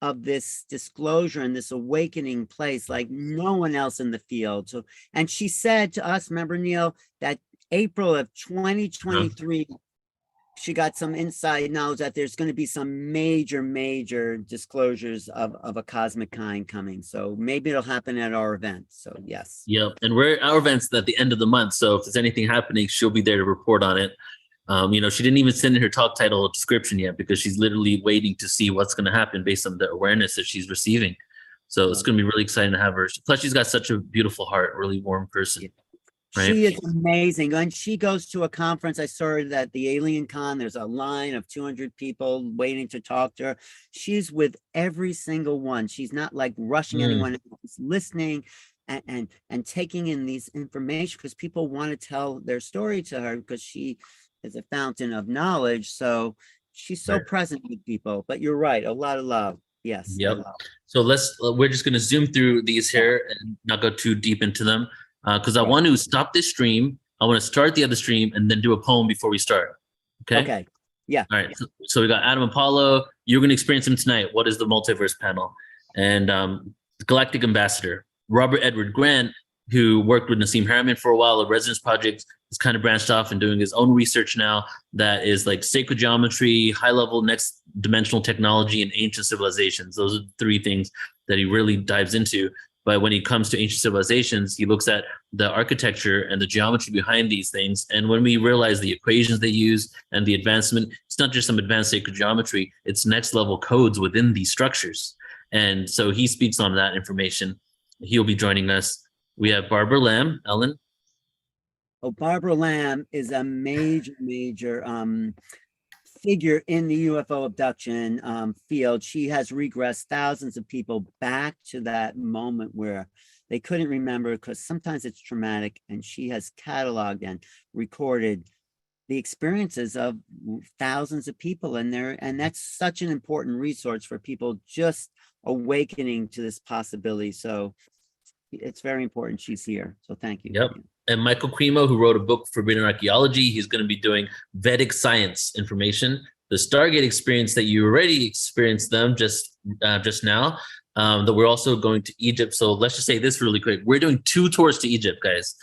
of this disclosure and this awakening place like no one else in the field. So, and she said to us, remember, Neil, that April of 2023, she got some inside knowledge that there's going to be some major disclosures of a cosmic kind coming. So maybe it'll happen at our event. So yes. Yep. And our event's at the end of the month. So if there's anything happening, she'll be there to report on it. She didn't even send in her talk title or description yet because she's literally waiting to see what's going to happen based on the awareness that she's receiving. So it's going to be really exciting to have her. Plus, she's got such a beautiful heart, really warm person. Yeah. Right? She is amazing. When she goes to a conference, I saw her at the Alien Con, there's a line of 200 people waiting to talk to her. She's with every single one. She's not like rushing anyone, she's listening and taking in these information because people want to tell their story to her because she is a fountain of knowledge. So she's so present with people. But you're right, a lot of love. Yes. Yep. So we're just going to zoom through these here and not go too deep into them because I want to stop this stream. I want to start the other stream and then do a poem before we start. Okay. Yeah. All right. So we got Adam Apollo. You're going to experience him tonight. What is the multiverse panel? And Galactic Ambassador Robert Edward Grant, who worked with Nassim Harriman for a while, a residence project, is kind of branched off and doing his own research now that is like sacred geometry, high level next dimensional technology, and ancient civilizations. Those are the 3 things that he really dives into. But when he comes to ancient civilizations, he looks at the architecture and the geometry behind these things. And when we realize the equations they use and the advancement, it's not just some advanced sacred geometry, it's next level codes within these structures. And so he speaks on that information. He'll be joining us. We have Barbara Lamb. Ellen? Oh, Barbara Lamb is a major figure in the UFO abduction field. She has regressed thousands of people back to that moment where they couldn't remember because sometimes it's traumatic, and she has cataloged and recorded the experiences of thousands of people in there. And that's such an important resource for people just awakening to this possibility. So it's very important she's here. So thank you. Yep. And Michael Cremo, who wrote a book, Forbidden Archaeology, he's going to be doing Vedic science information. The Stargate Experience that you already experienced them just now, that we're also going to Egypt. So let's just say this really quick. We're doing 2 tours to Egypt, guys.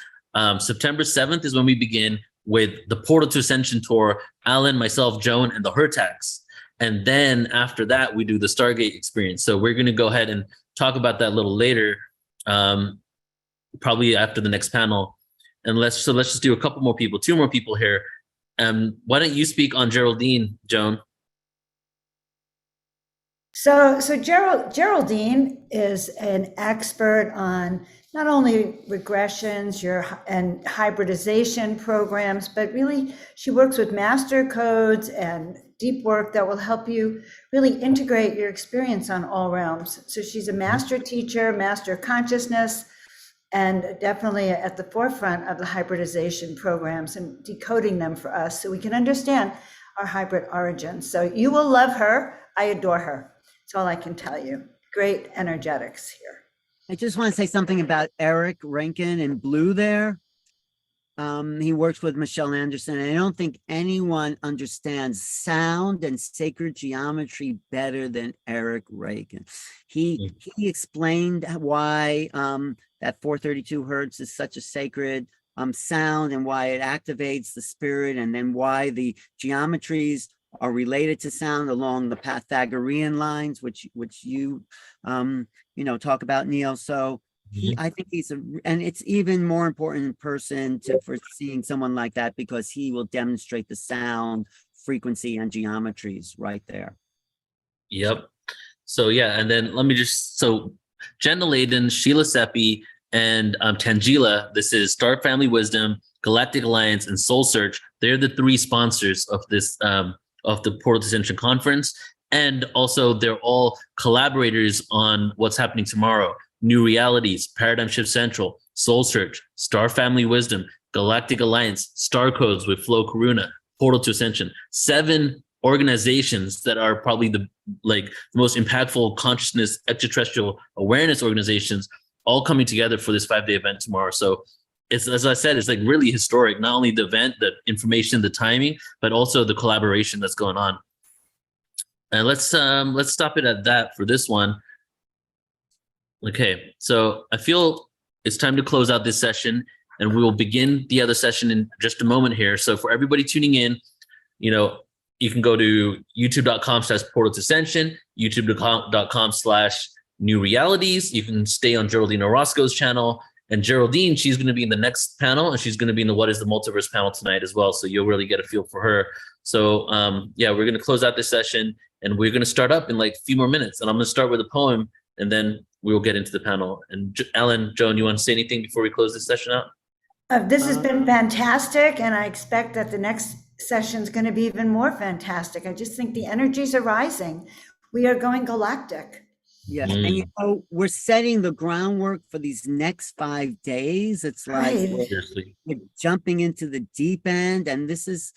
September 7th is when we begin with the Portal to Ascension tour, Alan, myself, Joan, and the Hurtax. And then after that, we do the Stargate Experience. So we're going to go ahead and talk about that a little later, probably after the next panel. And let's just do a couple more people, 2 more people here. Why don't you speak on Geraldine, Joan? So Geraldine is an expert on not only regressions and hybridization programs, but really she works with master codes and deep work that will help you really integrate your experience on all realms. So she's a master teacher, master consciousness, and definitely at the forefront of the hybridization programs and decoding them for us so we can understand our hybrid origins. So you will love her. I adore her. That's all I can tell you. Great energetics here. I just want to say something about Eric Rankin in blue there. He works with Michelle Anderson, and I don't think anyone understands sound and sacred geometry better than Eric Rankin. He explained why that 432 hertz is such a sacred sound and why it activates the spirit, and then why the geometries are related to sound along the Pythagorean lines, which you talk about, Neil. So I think and it's even more important in person for seeing someone like that, because he will demonstrate the sound, frequency, and geometries right there. Yep. So yeah, and then let me so Jenna Layden, Sheila Seppi, and Tangela. This is Star Family Wisdom, Galactic Alliance, and Soul Search. They're the three sponsors of this of the Portal to Ascension Conference. And also they're all collaborators on what's happening tomorrow. New Realities, Paradigm Shift Central, Soul Search, Star Family Wisdom, Galactic Alliance, Star Codes with Flo Karuna, Portal to Ascension. 7 organizations that are probably the most impactful consciousness, extraterrestrial awareness organizations, all coming together for this 5-day event tomorrow. So it's, as I said, it's like really historic, not only the event, the information, the timing, but also the collaboration that's going on. And let's stop it at that for this one. Okay, so I feel it's time to close out this session, and we will begin the other session in just a moment here. So for everybody tuning in, you can go to youtube.com/portal to ascension, youtube.com/new realities. You can stay on Geraldine Orozco's channel. And Geraldine, she's going to be in the next panel, and she's going to be in the What is the Multiverse panel tonight as well. So you'll really get a feel for her. So yeah, we're going to close out this session, and we're going to start up in like a few more minutes. And I'm going to start with a poem, and then we will get into the panel. And Ellen, Joan, you want to say anything before we close this session out? This has been fantastic, and I expect that the next session is going to be even more fantastic. I just think the energies are rising. We are going galactic. Yeah, and we're setting the groundwork for these next 5 days. It's like we're jumping into the deep end, and this is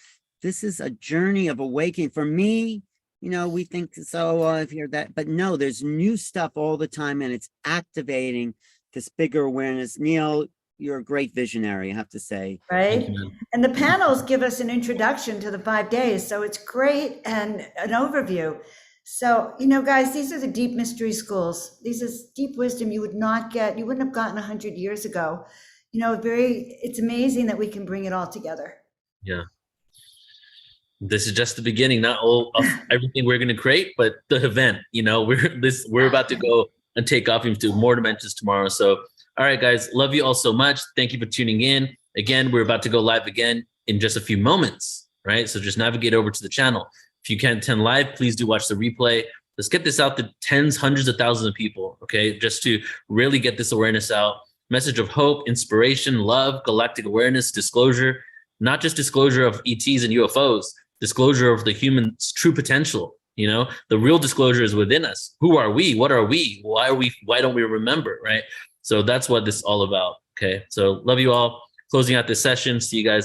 a journey of awakening. For me, we think so if you're that, but no, there's new stuff all the time, and it's activating this bigger awareness. Neil, you're a great visionary, I have to say. Right. And the panels give us an introduction to the 5 days. So it's great, and an overview. So, guys, these are the deep mystery schools. This is deep wisdom you wouldn't have gotten 100 years ago. It's amazing that we can bring it all together. Yeah. This is just the beginning, not all of everything we're going to create, but the event, we're about to go and take off into more dimensions tomorrow. So, all right, guys, love you all so much. Thank you for tuning in. Again, we're about to go live again in just a few moments, right? So just navigate over to the channel. If you can't attend live, please do watch the replay. Let's get this out to tens, hundreds of thousands of people, okay? Just to really get this awareness out. Message of hope, inspiration, love, galactic awareness, disclosure, not just disclosure of ETs and UFOs, disclosure of the human's true potential. The real disclosure is within us. Who are we? What are we? Why don't we remember, right? So that's what this is all about, okay? So love you all. Closing out this session. See you guys